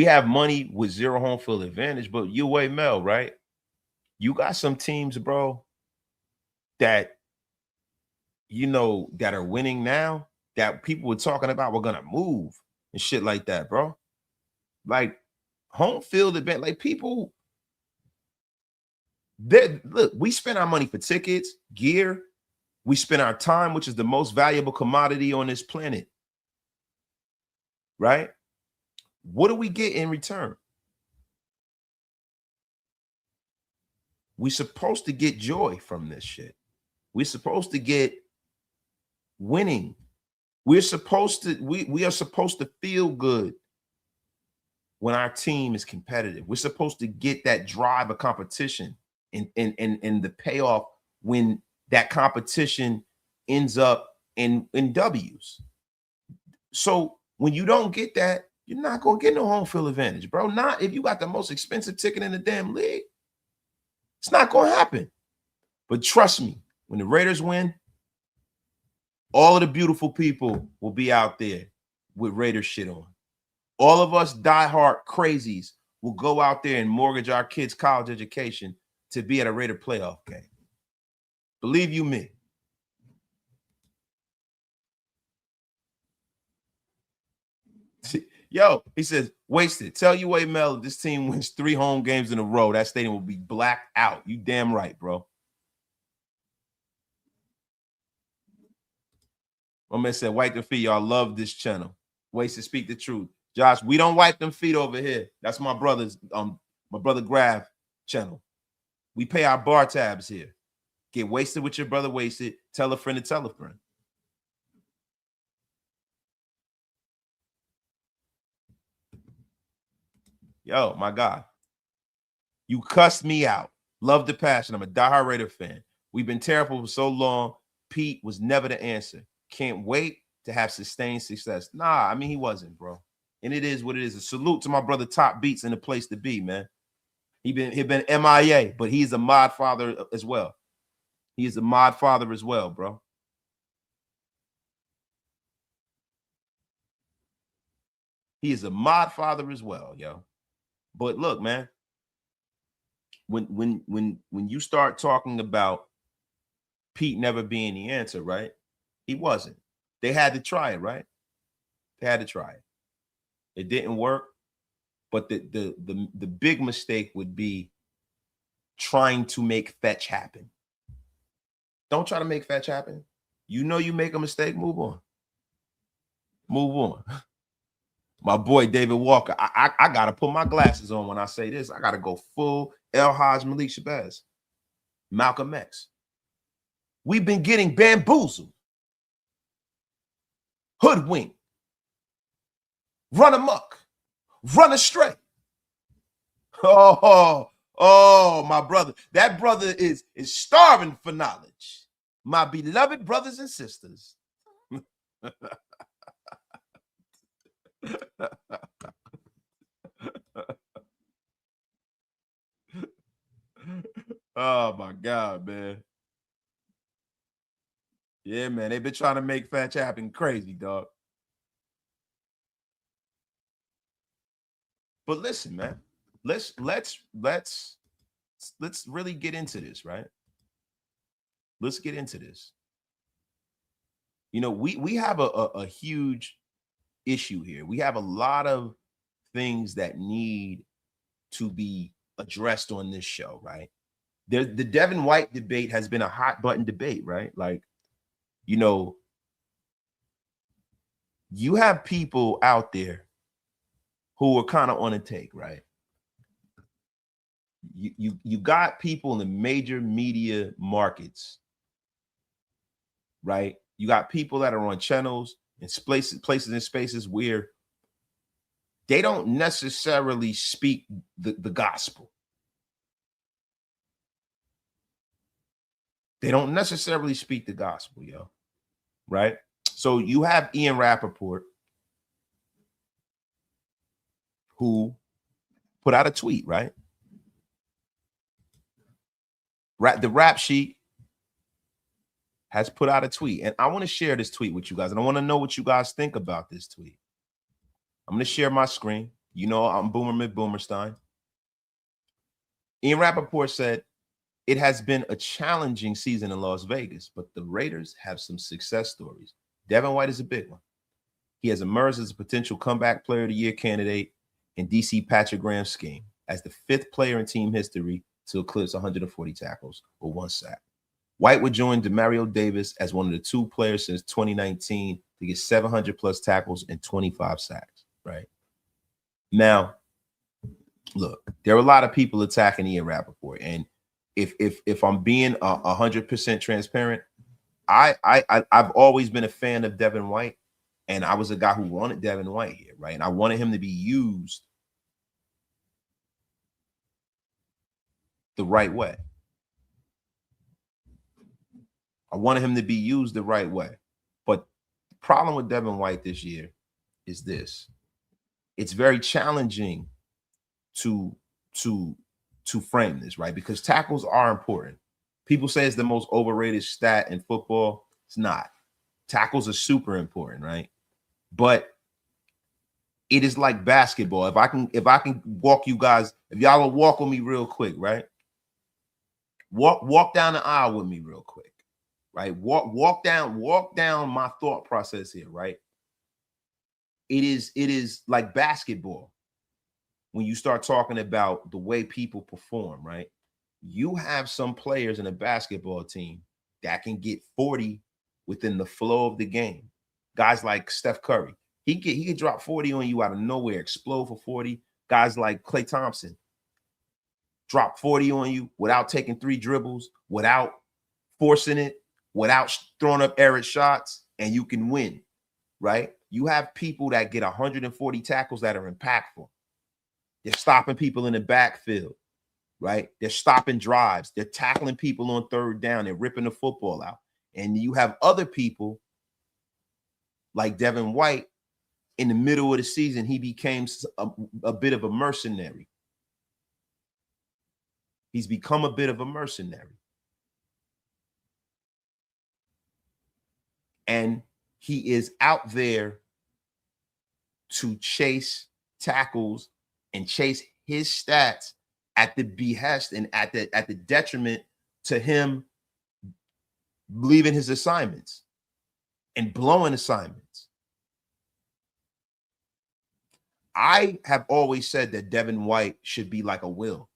have money with zero home field advantage, but UA Mel, right? You got some teams, bro, that, you know, that are winning now that people were talking about we're going to move and shit like that, bro. Like, home field advantage, like, people, look, we spend our money for tickets, gear. We spend our time, which is the most valuable commodity on this planet, right? What do we get in return? We're supposed to get joy from this shit. We're supposed to get winning we are supposed to feel good when our team is competitive. We're supposed to get that drive of competition and the payoff when that competition ends up in W's. So when you don't get that, you're not gonna get no home field advantage, bro. Not if you got the most expensive ticket in the damn league. It's not gonna happen. But trust me, when the Raiders win, all of the beautiful people will be out there with Raiders shit on. All of us diehard crazies will go out there and mortgage our kids' college education to be at a Raider playoff game. Believe you me. Yo, he says, wasted. Tell you what, Mel, if this team wins 3 home games in a row, that stadium will be blacked out. You damn right, bro. My man said, wipe the feet. Y'all love this channel. Wasted, speak the truth. Josh, we don't wipe them feet over here. That's my brother's, my brother Graf channel. We pay our bar tabs here. Get wasted with your brother wasted. Tell a friend to tell a friend. Yo, my God. You cussed me out. Love the passion. I'm a diehard Raider fan. We've been terrible for so long. Pete was never the answer. Can't wait to have sustained success. Nah, I mean, he wasn't, bro. And it is what it is. A salute to my brother Top Beats in the place to be, man. He been MIA, but he's a mod father as well. He is a mod father as well, bro. He is a mod father as well, yo. But look, man, when you start talking about Pete never being the answer, right? He wasn't. They had to try it, right? They had to try it. It didn't work. But the big mistake would be trying to make fetch happen. Don't try to make fetch happen. You know you make a mistake, move on. Move on. My boy David Walker, I gotta put my glasses on when I say this. I gotta go full El Haj Malik Shabazz, Malcolm X. We've been getting bamboozled, hoodwinked, run amok, run astray. Oh, my brother. That brother is starving for knowledge. My beloved brothers and sisters. Oh, my God, man. Yeah, man. They've been trying to make fetch happen crazy, dog. But listen, man. Let's really get into this, right? Let's get into this. You know, we have a huge issue here. We have a lot of things that need to be addressed on this show, right? The Devin White debate has been a hot button debate, right? Like, you know, you have people out there who are kind of on a take, right? You got people in the major media markets, right? You got people that are on channels and places and spaces where they don't necessarily speak the gospel. They don't necessarily speak the gospel, yo. Right? So you have Ian Rappaport, who put out a tweet, right? The Rap Sheet has put out a tweet. And I want to share this tweet with you guys. And I want to know what you guys think about this tweet. I'm going to share my screen. You know, I'm Boomer McBoomerstein. Ian Rappaport said, it has been a challenging season in Las Vegas, but the Raiders have some success stories. Devin White is a big one. He has emerged as a potential comeback player of the year candidate in DC Patrick Graham's scheme as the 5th player in team history to eclipse 140 tackles or 1 sack. White would join Demario Davis as one of the 2 players since 2019 to get 700 plus tackles and 25 sacks, right? Now, look, there are a lot of people attacking Ian Rappaport, and if I'm being 100% transparent, I've always been a fan of Devin White. And I was a guy who wanted Devin White here, right? And I wanted him to be used the right way. I wanted him to be used the right way. But the problem with Devin White this year is this. It's very challenging to frame this, right? Because tackles are important. People say it's the most overrated stat in football. It's not. Tackles are super important, right? But it is like basketball. If I can walk you guys, if y'all will walk with me real quick, right? Walk down the aisle with me real quick, right? Walk down my thought process here, right? It is like basketball. When you start talking about the way people perform, right? You have some players in a basketball team that can get 40 within the flow of the game. Guys like Steph Curry, he can drop 40 on you out of nowhere, explode for 40. Guys like Klay Thompson drop 40 on you without taking 3 dribbles, without forcing it, without throwing up errant shots, and you can win, right? You have people that get 140 tackles that are impactful. They're stopping people in the backfield, right? They're stopping drives. They're tackling people on third down. They're ripping the football out. And you have other people like Devin White. In the middle of the season, he became a bit of a mercenary. He's become a bit of a mercenary. And he is out there to chase tackles and chase his stats at the behest and at the detriment to him leaving his assignments and blowing assignments. I have always said that Devin White should be like a Will.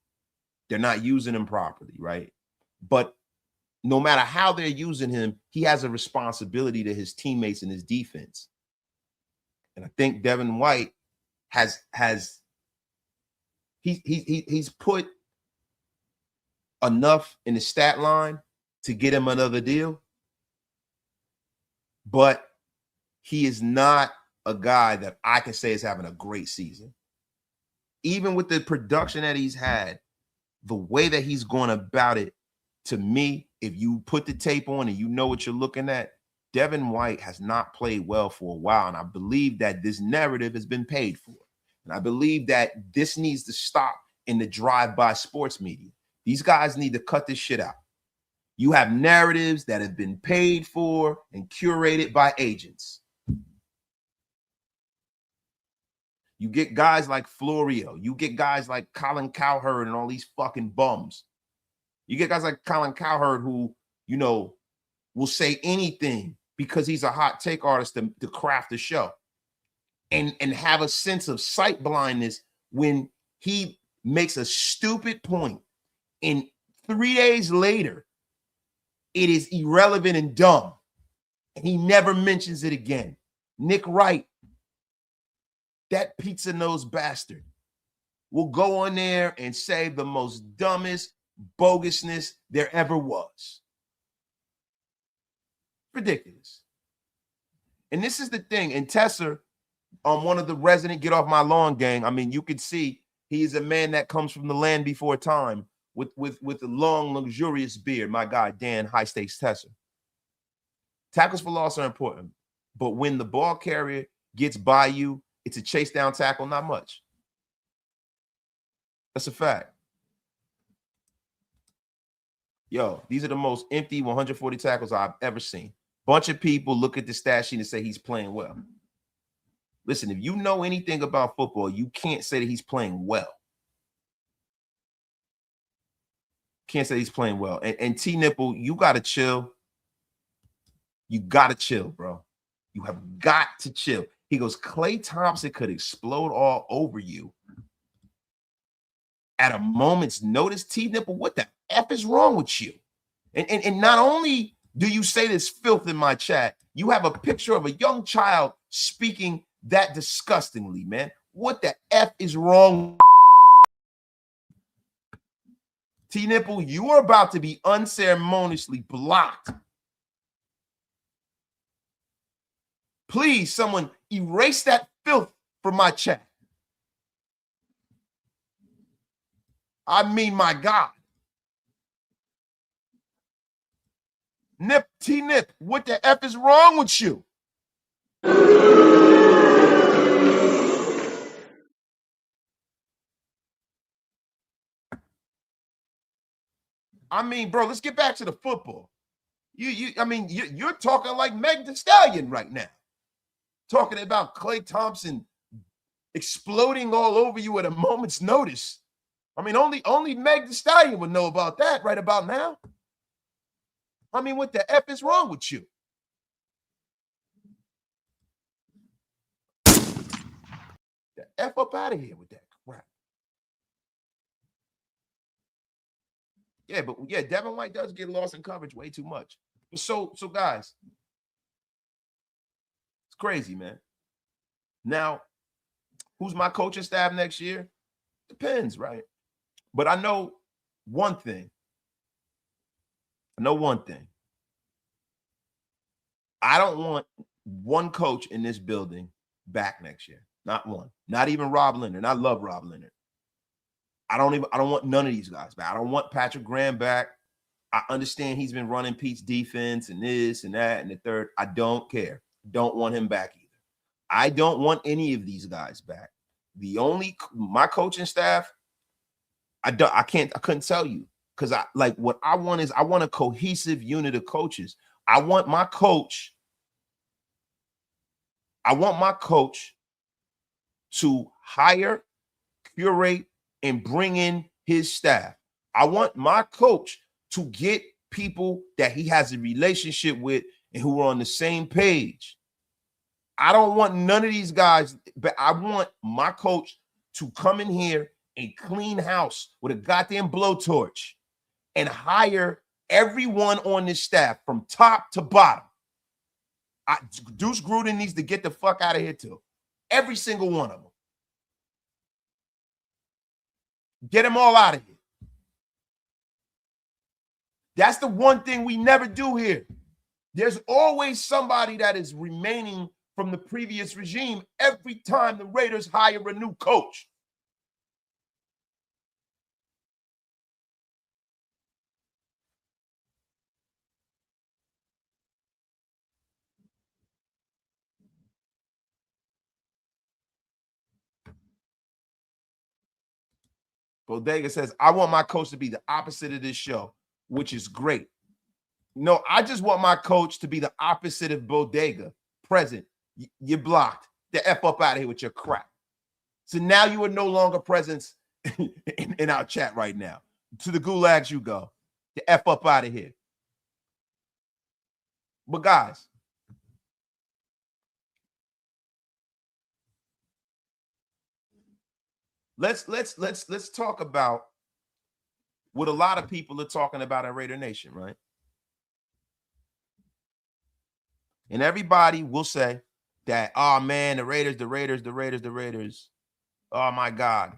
They're not using him properly, right? But no matter how they're using him, he has a responsibility to his teammates and his defense. And I think Devin White he's put enough in the stat line to get him another deal, but he is not a guy that I can say is having a great season. Even with the production that he's had, the way that he's going about it, to me, if you put the tape on and you know what you're looking at, Devin White has not played well for a while. And I believe that this narrative has been paid for. And I believe that this needs to stop in the drive-by sports media. These guys need to cut this shit out. You have narratives that have been paid for and curated by agents. You get guys like Florio. You get guys like Colin Cowherd and all these fucking bums. You get guys like Colin Cowherd who, you know, will say anything because he's a hot take artist to craft the show and have a sense of sight blindness when he makes a stupid point and 3 days later, it is irrelevant and dumb. And he never mentions it again. Nick Wright, that pizza nose bastard, will go on there and say the most dumbest bogusness there ever was. Ridiculous. And this is the thing. And Tesser, one of the resident Get Off My Lawn gang, I mean, you can see he is a man that comes from the land before time with a long, luxurious beard. My guy, Dan High Stakes Tesser. Tackles for loss are important. But when the ball carrier gets by you, it's a chase down tackle, not much. That's a fact. Yo, these are the most empty 140 tackles I've ever seen. Bunch of people look at the stat sheet and say he's playing well. Listen, if you know anything about football, you can't say that he's playing well. Can't say he's playing well. And T-Nipple, you got to chill. You got to chill, bro. You have got to chill. He goes, Klay Thompson could explode all over you at a moment's notice. T-Nipple, what the F is wrong with you? And not only do you say this filth in my chat, you have a picture of a young child speaking that disgustingly, man. What the F is wrong? T-Nipple, you are about to be unceremoniously blocked. Please, someone erase that filth from my chat. I mean, my God. Nip, T-Nip, what the F is wrong with you? I mean, bro, let's get back to the football. You're talking like Meg Thee Stallion right now. Talking about Klay Thompson exploding all over you at a moment's notice. I mean, only Meg Thee Stallion would know about that right about now. I mean, what the F is wrong with you? The F up out of here with that crap. Yeah, but yeah, Devin White does get lost in coverage way too much. So guys, it's crazy, man. Now, who's my coaching staff next year? Depends, right? But I know one thing. I don't want one coach in this building back next year. Not one. Not even Rob Leonard. And I love Rob Leonard. I don't want none of these guys back. I don't want Patrick Graham back. I understand he's been running Pete's defense and this and that and the third. I don't care. Don't want him back either. I don't want any of these guys back. My coaching staff, I couldn't tell you, because what I want is I want a cohesive unit of coaches. I want my coach to hire, curate, and bring in his staff. I want my coach to get people that he has a relationship with and who are on the same page. I don't want none of these guys, but I want my coach to come in here and clean house with a goddamn blowtorch and hire everyone on this staff from top to bottom. Deuce Gruden needs to get the fuck out of here too. Every single one of them. Get them all out of here. That's the one thing we never do here. There's always somebody that is remaining from the previous regime every time the Raiders hire a new coach. Bodega says, I want my coach to be the opposite of this show, which is great. No, I just want my coach to be the opposite of Bodega. Present. You're blocked. The F up out of here with your crap. So now you are no longer present in our chat right now. To the gulags you go. The F up out of here. But guys, let's talk about what a lot of people are talking about at Raider Nation, right? And everybody will say that, oh man, the Raiders. Oh my God.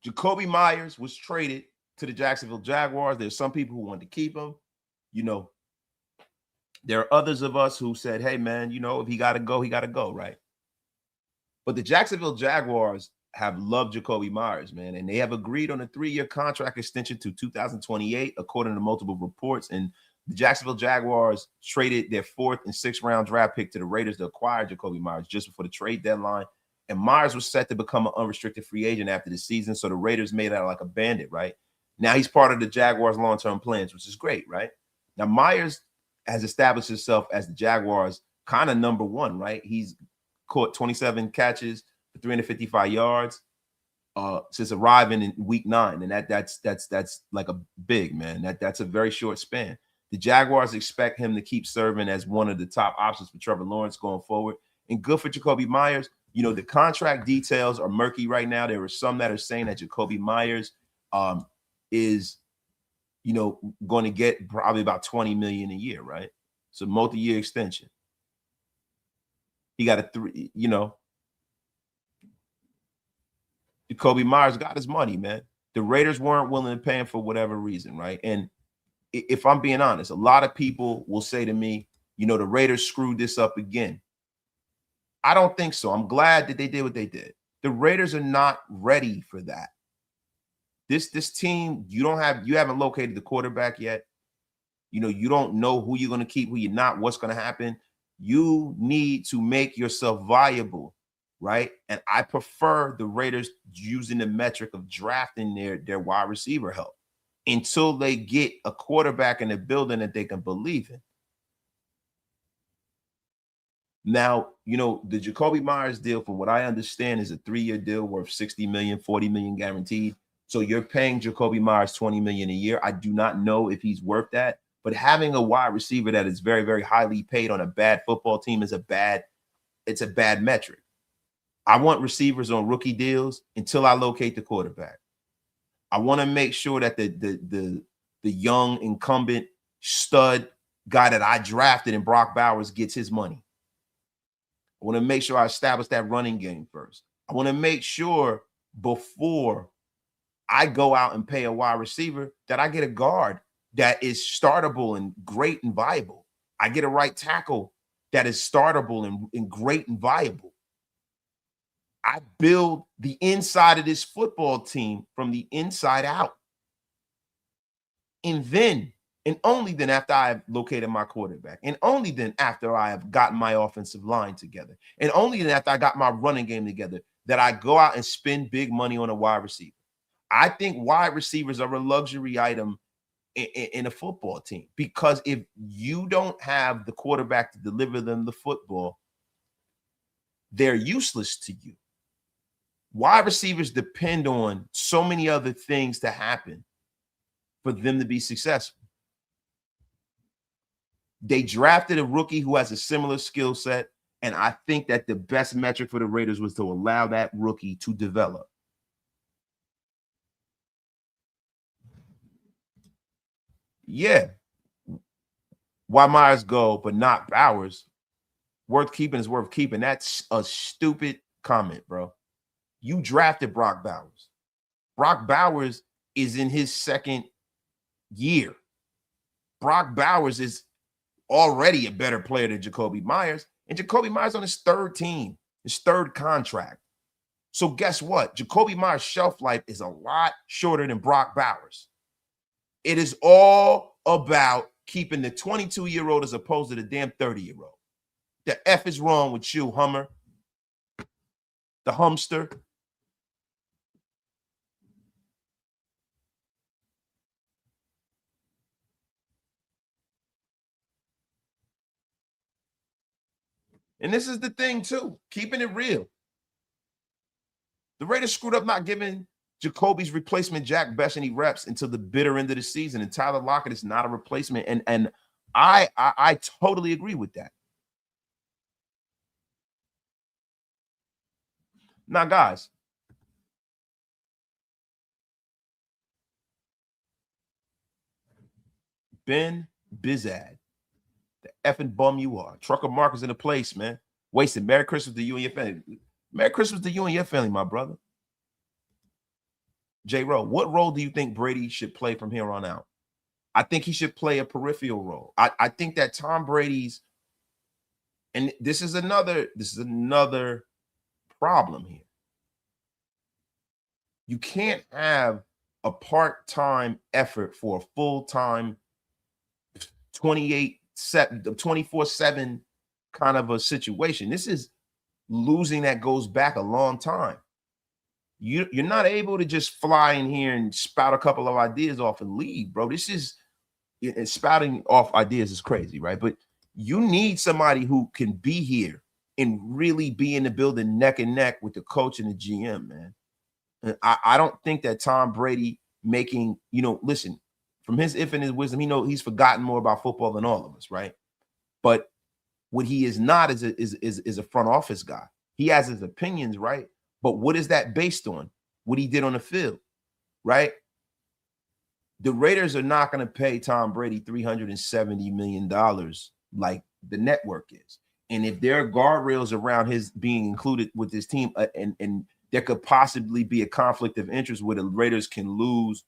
Jacobe Meyers was traded to the Jacksonville Jaguars. There's some people who wanted to keep him. You know, there are others of us who said, hey, man, you know, if he got to go, he got to go, right? But the Jacksonville Jaguars have loved Jacobe Meyers, man, and they have agreed on a 3-year contract extension to 2028, according to multiple reports. And the Jacksonville Jaguars traded their 4th and 6th round draft pick to the Raiders to acquire Jacobe Meyers just before the trade deadline. And Meyers was set to become an unrestricted free agent after the season, so the Raiders made out like a bandit, right? Now he's part of the Jaguars' long-term plans, which is great, right? Now Meyers has established himself as the Jaguars' kind of number one, right? He's caught 27 catches for 355 yards since arriving in week 9, and that's like a big, man. That's a very short span. The Jaguars expect him to keep serving as one of the top options for Trevor Lawrence going forward, and good for Jacobe Meyers. You know, the contract details are murky right now. There are some that are saying that Jacobe Meyers is, you know, going to get probably about $20 million a year, right? So multi-year extension. He got a 3, you know. Jacobe Meyers got his money, man. The Raiders weren't willing to pay him for whatever reason, right? And if I'm being honest, a lot of people will say to me, you know, the Raiders screwed this up again. I don't think so. I'm glad that they did what they did. The Raiders are not ready for that. This team, you haven't located the quarterback yet. You know, you don't know who you're going to keep, who you're not, what's going to happen. You need to make yourself viable, right? And I prefer the Raiders using the metric of drafting their wide receiver help until they get a quarterback in the building that they can believe in. Now, you know, the Jacobe Meyers deal, from what I understand, is a 3-year deal worth $60 million, $40 million guaranteed. So you're paying Jacobe Meyers $20 million a year. I do not know if he's worth that, but having a wide receiver that is very, very highly paid on a bad football team is a bad metric. I want receivers on rookie deals until I locate the quarterback. I want to make sure that the young incumbent stud guy that I drafted in Brock Bowers gets his money. I want to make sure I establish that running game first. I want to make sure before I go out and pay a wide receiver that I get a guard that is startable and great and viable. I get a right tackle that is startable and great and viable. I build the inside of this football team from the inside out. And then, and only then, after I have located my quarterback, and only then after I have gotten my offensive line together, and only then after I got my running game together, that I go out and spend big money on a wide receiver. I think wide receivers are a luxury item in a football team, because if you don't have the quarterback to deliver them the football, they're useless to you. Wide receivers depend on so many other things to happen for them to be successful. They drafted a rookie who has a similar skill set, and I think that the best metric for the Raiders was to allow that rookie to develop. Yeah. Why Myers go, but not Bowers? Worth keeping is worth keeping. That's a stupid comment, bro. You drafted Brock Bowers. Brock Bowers is in his second year. Brock Bowers is already a better player than Jacobe Meyers, and Jacobe Meyers on his third team, his third contract. So guess what? Jacobe Meyers' shelf life is a lot shorter than Brock Bowers. It is all about keeping the 22-year-old as opposed to the damn 30-year-old. The F is wrong with you, Hummer. The Humster. And this is the thing, too, keeping it real. The Raiders screwed up not giving Jacoby's replacement Jack Bech any reps until the bitter end of the season, and Tyler Lockett is not a replacement. And I totally agree with that. Now, guys, Ben Bizad, the effing bum you are. Trucker Mark is in the place, man. Wasted. Merry Christmas to you and your family. Merry Christmas to you and your family, my brother. J-Ro, what role do you think Brady should play from here on out? I think he should play a peripheral role. I think that Tom Brady's, and this is another problem here. You can't have a part-time effort for a full-time 24/7 kind of a situation. This is losing that goes back a long time. You're not able to just fly in here and spout a couple of ideas off and leave, bro. This is, spouting off ideas is crazy, right? But you need somebody who can be here and really be in the building neck and neck with the coach and the GM, man. And I don't think that Tom Brady making, listen, from his infinite wisdom, he's forgotten more about football than all of us, right? But what he is not is a front office guy. He has his opinions, right? But what is that based on? What he did on the field, right? The Raiders are not going to pay Tom Brady $370 million like the network is. And if there are guardrails around his being included with his team, and there could possibly be a conflict of interest where the Raiders can lose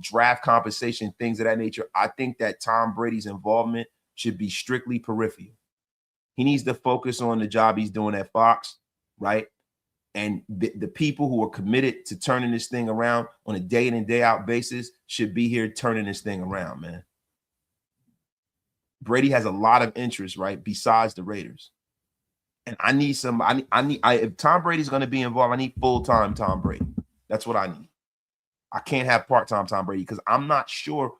draft compensation, things of that nature. I think that Tom Brady's involvement should be strictly peripheral. He needs to focus on the job he's doing at Fox, right? And the people who are committed to turning this thing around on a day in and day out basis should be here turning this thing around, man. Brady has a lot of interest, right? Besides the Raiders. And I need if Tom Brady's going to be involved, I need full-time Tom Brady. That's what I need. I can't have part-time Tom Brady because I'm not sure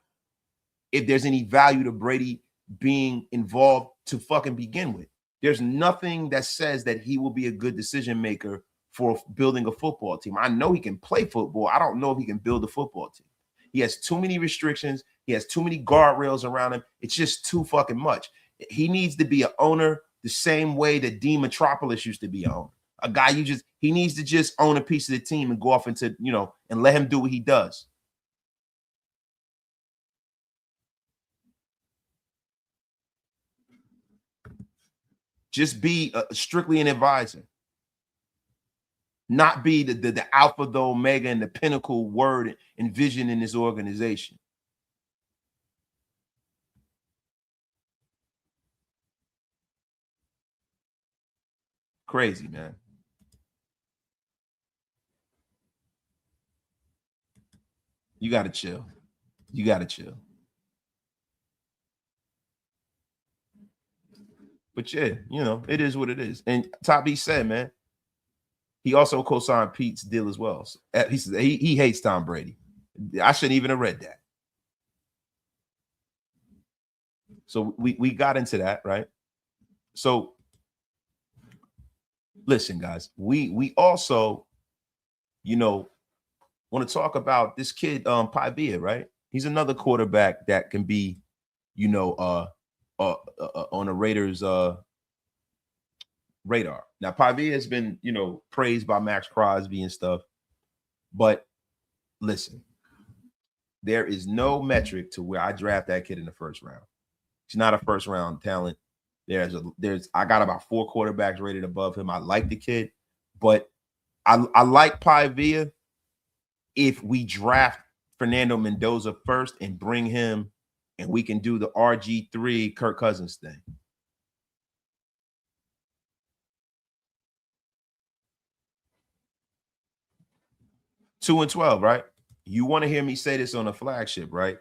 if there's any value to Brady being involved to fucking begin with. There's nothing that says that he will be a good decision maker for building a football team. I know he can play football. I don't know if he can build a football team. He has too many restrictions. He has too many guardrails around him. It's just too fucking much. He needs to be an owner the same way that Dean Metropolis used to be an owner. A guy he needs to just own a piece of the team and go off into, and let him do what he does. Just be strictly an advisor. Not be the alpha, the omega, and the pinnacle word and vision in this organization. Crazy, man. You got to chill. You got to chill. But yeah, it is what it is. And Top B said, man, he also co-signed Pete's deal as well. So he says he hates Tom Brady. I shouldn't even have read that. So we got into that, right? So listen, guys, we also, want to talk about this kid, Pavia, right? He's another quarterback that can be, on the Raiders radar. Now, Pavia has been, praised by Max Crosby and stuff. But listen, there is no metric to where I draft that kid in the first round. He's not a first round talent. I got about 4 quarterbacks rated above him. I like the kid, but I like Pavia if we draft Fernando Mendoza first and bring him, and we can do the RG3 Kirk Cousins thing. Two and 12, right? You want to hear me say this on a flagship, right?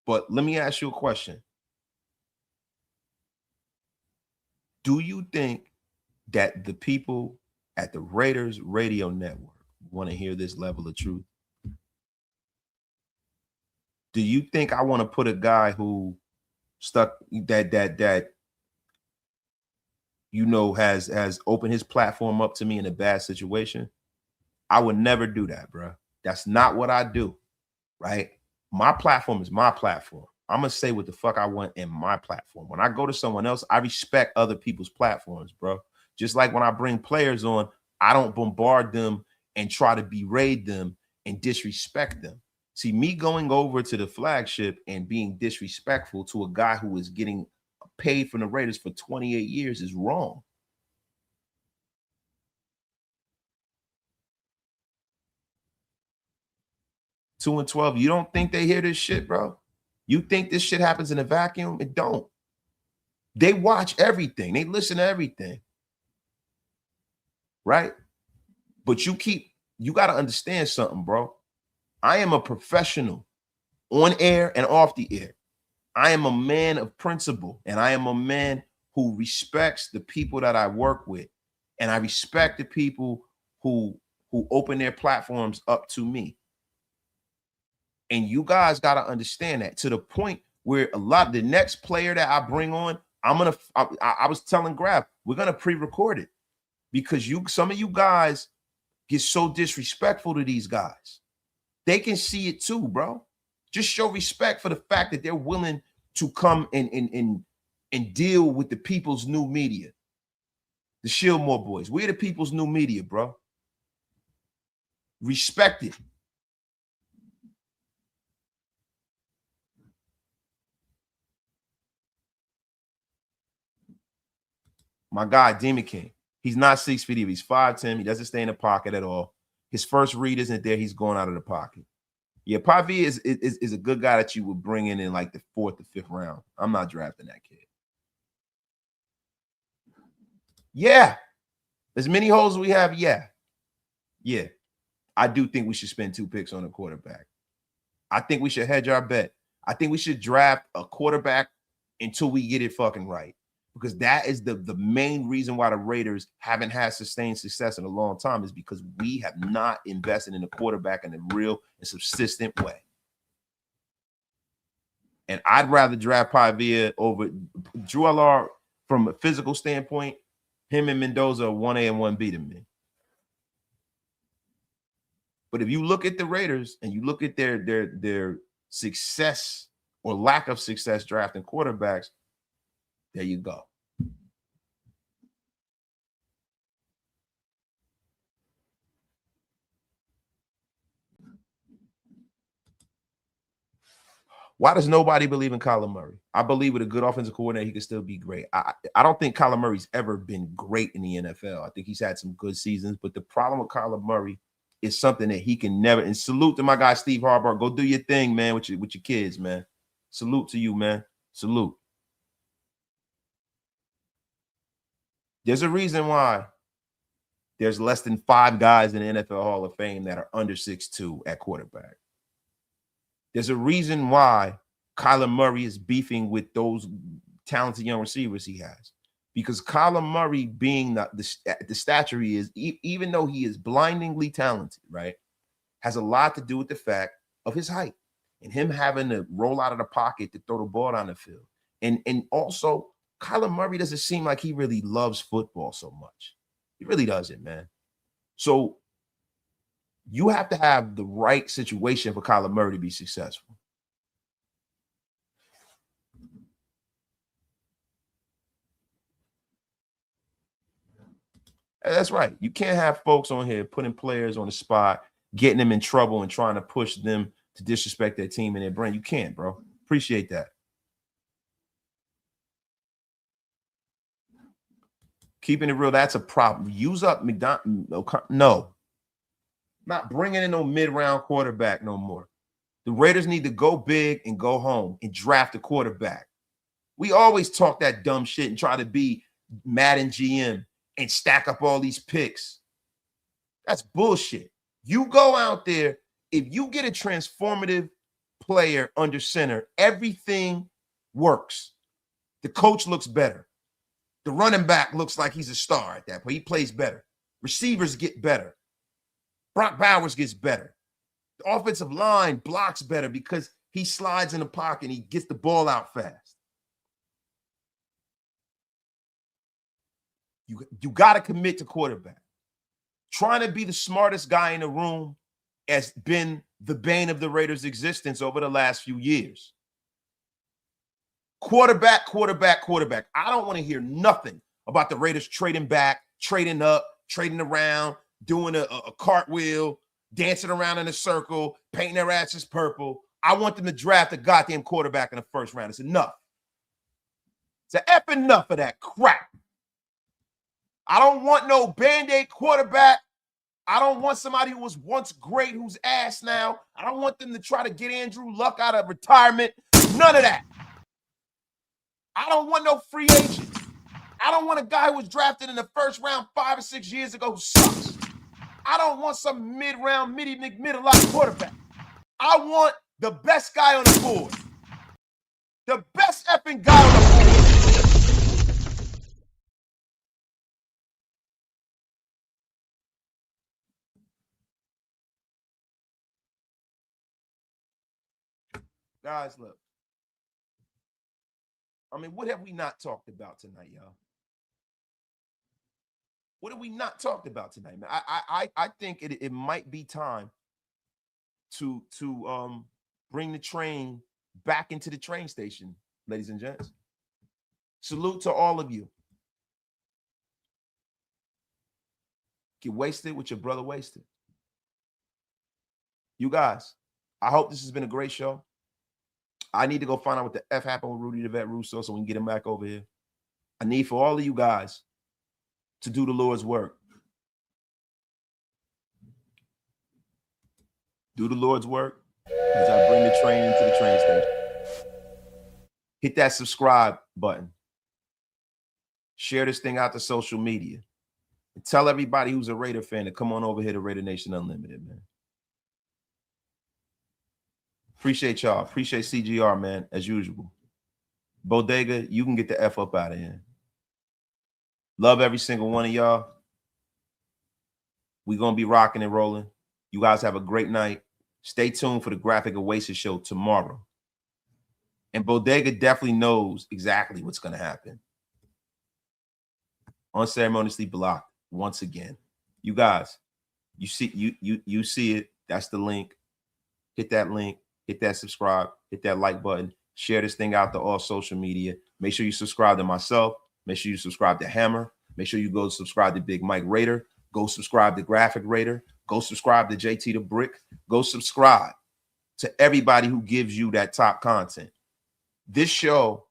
But let me ask you a question. Do you think that the people at the Raiders radio network want to hear this level of truth? Do you think I want to put a guy who has opened his platform up to me in a bad situation? I would never do that, bro. That's not what I do, right? My platform is my platform. I'm going to say what the fuck I want in my platform. When I go to someone else, I respect other people's platforms, bro. Just like when I bring players on, I don't bombard them and try to berate them and disrespect them. See, me going over to the flagship and being disrespectful to a guy who is getting paid from the Raiders for 28 years is wrong. Two and 12. You don't think they hear this shit, bro? You think this shit happens in a vacuum? It don't. They watch everything. They listen to everything. Right? But you got to understand something, bro. I am a professional on air and off the air. I am a man of principle, and I am a man who respects the people that I work with. And I respect the people who open their platforms up to me. And you guys got to understand that, to the point where the next player that I bring on, I was telling Graf, we're going to pre-record it, because some of you guys get so disrespectful to these guys. They can see it too, bro. Just show respect for the fact that they're willing to come and deal with the people's new media. The Shieldmore boys. We're the people's new media, bro. Respect it. My guy, Demon King. He's not 6 feet. He's 5'10". He doesn't stay in the pocket at all. His first read isn't there. He's going out of the pocket. Yeah, Pavia is a good guy that you would bring in like the 4th or 5th round. I'm not drafting that kid. Yeah. As many holes as we have, yeah. Yeah. I do think we should spend 2 picks on a quarterback. I think we should hedge our bet. I think we should draft a quarterback until we get it fucking right. Because that is the main reason why the Raiders haven't had sustained success in a long time, is because we have not invested in a quarterback in a real and subsistent way. And I'd rather draft Pavia over Drew Allard from a physical standpoint. Him and Mendoza are 1A and 1B to me. But if you look at the Raiders and you look at their success or lack of success drafting quarterbacks, there you go. Why does nobody believe in Kyler Murray? I believe with a good offensive coordinator, he could still be great. I don't think Kyler Murray's ever been great in the NFL. I think he's had some good seasons, but the problem with Kyler Murray is something that he can never. And salute to my guy Steve Harbaugh. Go do your thing, man, with your kids, man. Salute to you, man. Salute. There's a reason why there's less than 5 guys in the NFL Hall of Fame that are under 6'2" at quarterback. There's a reason why Kyler Murray is beefing with those talented young receivers he has. Because Kyler Murray, being the stature he is, even though he is blindingly talented, right, has a lot to do with the fact of his height and him having to roll out of the pocket to throw the ball down the field. And also, Kyler Murray doesn't seem like he really loves football so much. He really doesn't, man. So you have to have the right situation for Kyler Murray to be successful. That's right. You can't have folks on here putting players on the spot, getting them in trouble and trying to push them to disrespect their team and their brand. You can't, bro. Appreciate that. Keeping it real, that's a problem. Use up McDonald. No. Not bringing in no mid-round quarterback no more. The Raiders need to go big and go home and draft a quarterback. We always talk that dumb shit and try to be Madden GM and stack up all these picks. That's bullshit. You go out there, if you get a transformative player under center, everything works. The coach looks better. The running back looks like he's a star at that point. He plays better. Receivers get better. Brock Bowers gets better. The offensive line blocks better because he slides in the pocket and he gets the ball out fast. You got to commit to quarterback. Trying to be the smartest guy in the room has been the bane of the Raiders' existence over the last few years. Quarterback. I don't want to hear nothing about the Raiders trading back, trading up, trading around, doing a cartwheel, dancing around in a circle, painting their asses purple. I want them to draft a goddamn quarterback in the first round. It's enough. It's enough of that crap. I don't want no Band-Aid quarterback. I don't want somebody who was once great who's ass now. I don't want them to try to get Andrew Luck out of retirement. None of that. I don't want no free agents. I don't want a guy who was drafted in the first round 5 or 6 years ago who sucks. I don't want some mid-round, middle-out quarterback. I want the best guy on the board. The best effing guy on the board. Guys, look. I mean, what have we not talked about tonight, y'all? What have we not talked about tonight, man? I think it might be time to bring the train back into the train station, ladies and gents. Salute to all of you. Get wasted with your brother wasted. You guys, I hope this has been a great show. I need to go find out what the F happened with Rudy the Vet Russo so we can get him back over here. I need for all of you guys to do the Lord's work. Do the Lord's work as I bring the train into the train station. Hit that subscribe button. Share this thing out to social media. And tell everybody who's a Raider fan to come on over here to Raider Nation Unlimited, man. Appreciate y'all. Appreciate CGR, man, as usual. Bodega, you can get the F up out of here. Love every single one of y'all. We're going to be rocking and rolling. You guys have a great night. Stay tuned for the Graphic Oasis show tomorrow. And Bodega definitely knows exactly what's going to happen. Unceremoniously blocked once again. You guys, you see it. That's the link. Hit that link. Hit that subscribe. Hit that like button. Share this thing out to all social media. Make sure you subscribe to myself. Make sure you subscribe to Hammer. Make sure you go subscribe to Big Mike Raider. Go subscribe to Graphic Raider. Go subscribe to JT the Brick. Go subscribe to everybody who gives you that top content. This show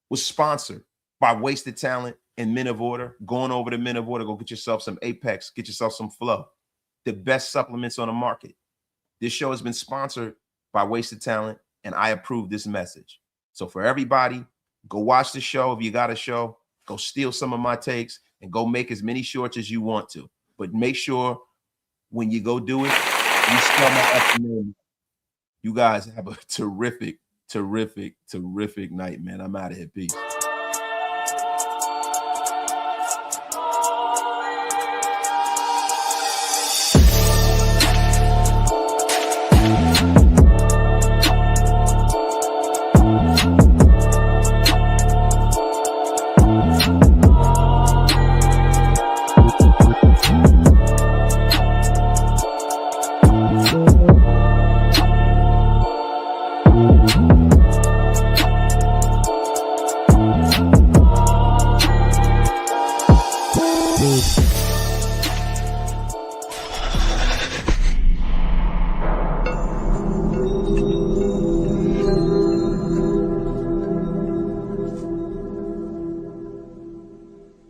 was sponsored by Wasted Talent and Men of Order. Going over to Men of Order, go get yourself some Apex, get yourself some Flow, the best supplements on the market. This show has been sponsored by Wasted Talent, and I approve this message. So for everybody, go watch the show. If you got a show, go steal some of my takes and go make as many shorts as you want to. But make sure when you go do it, you spell my name. You guys have a terrific night, man. I'm out of here. Peace.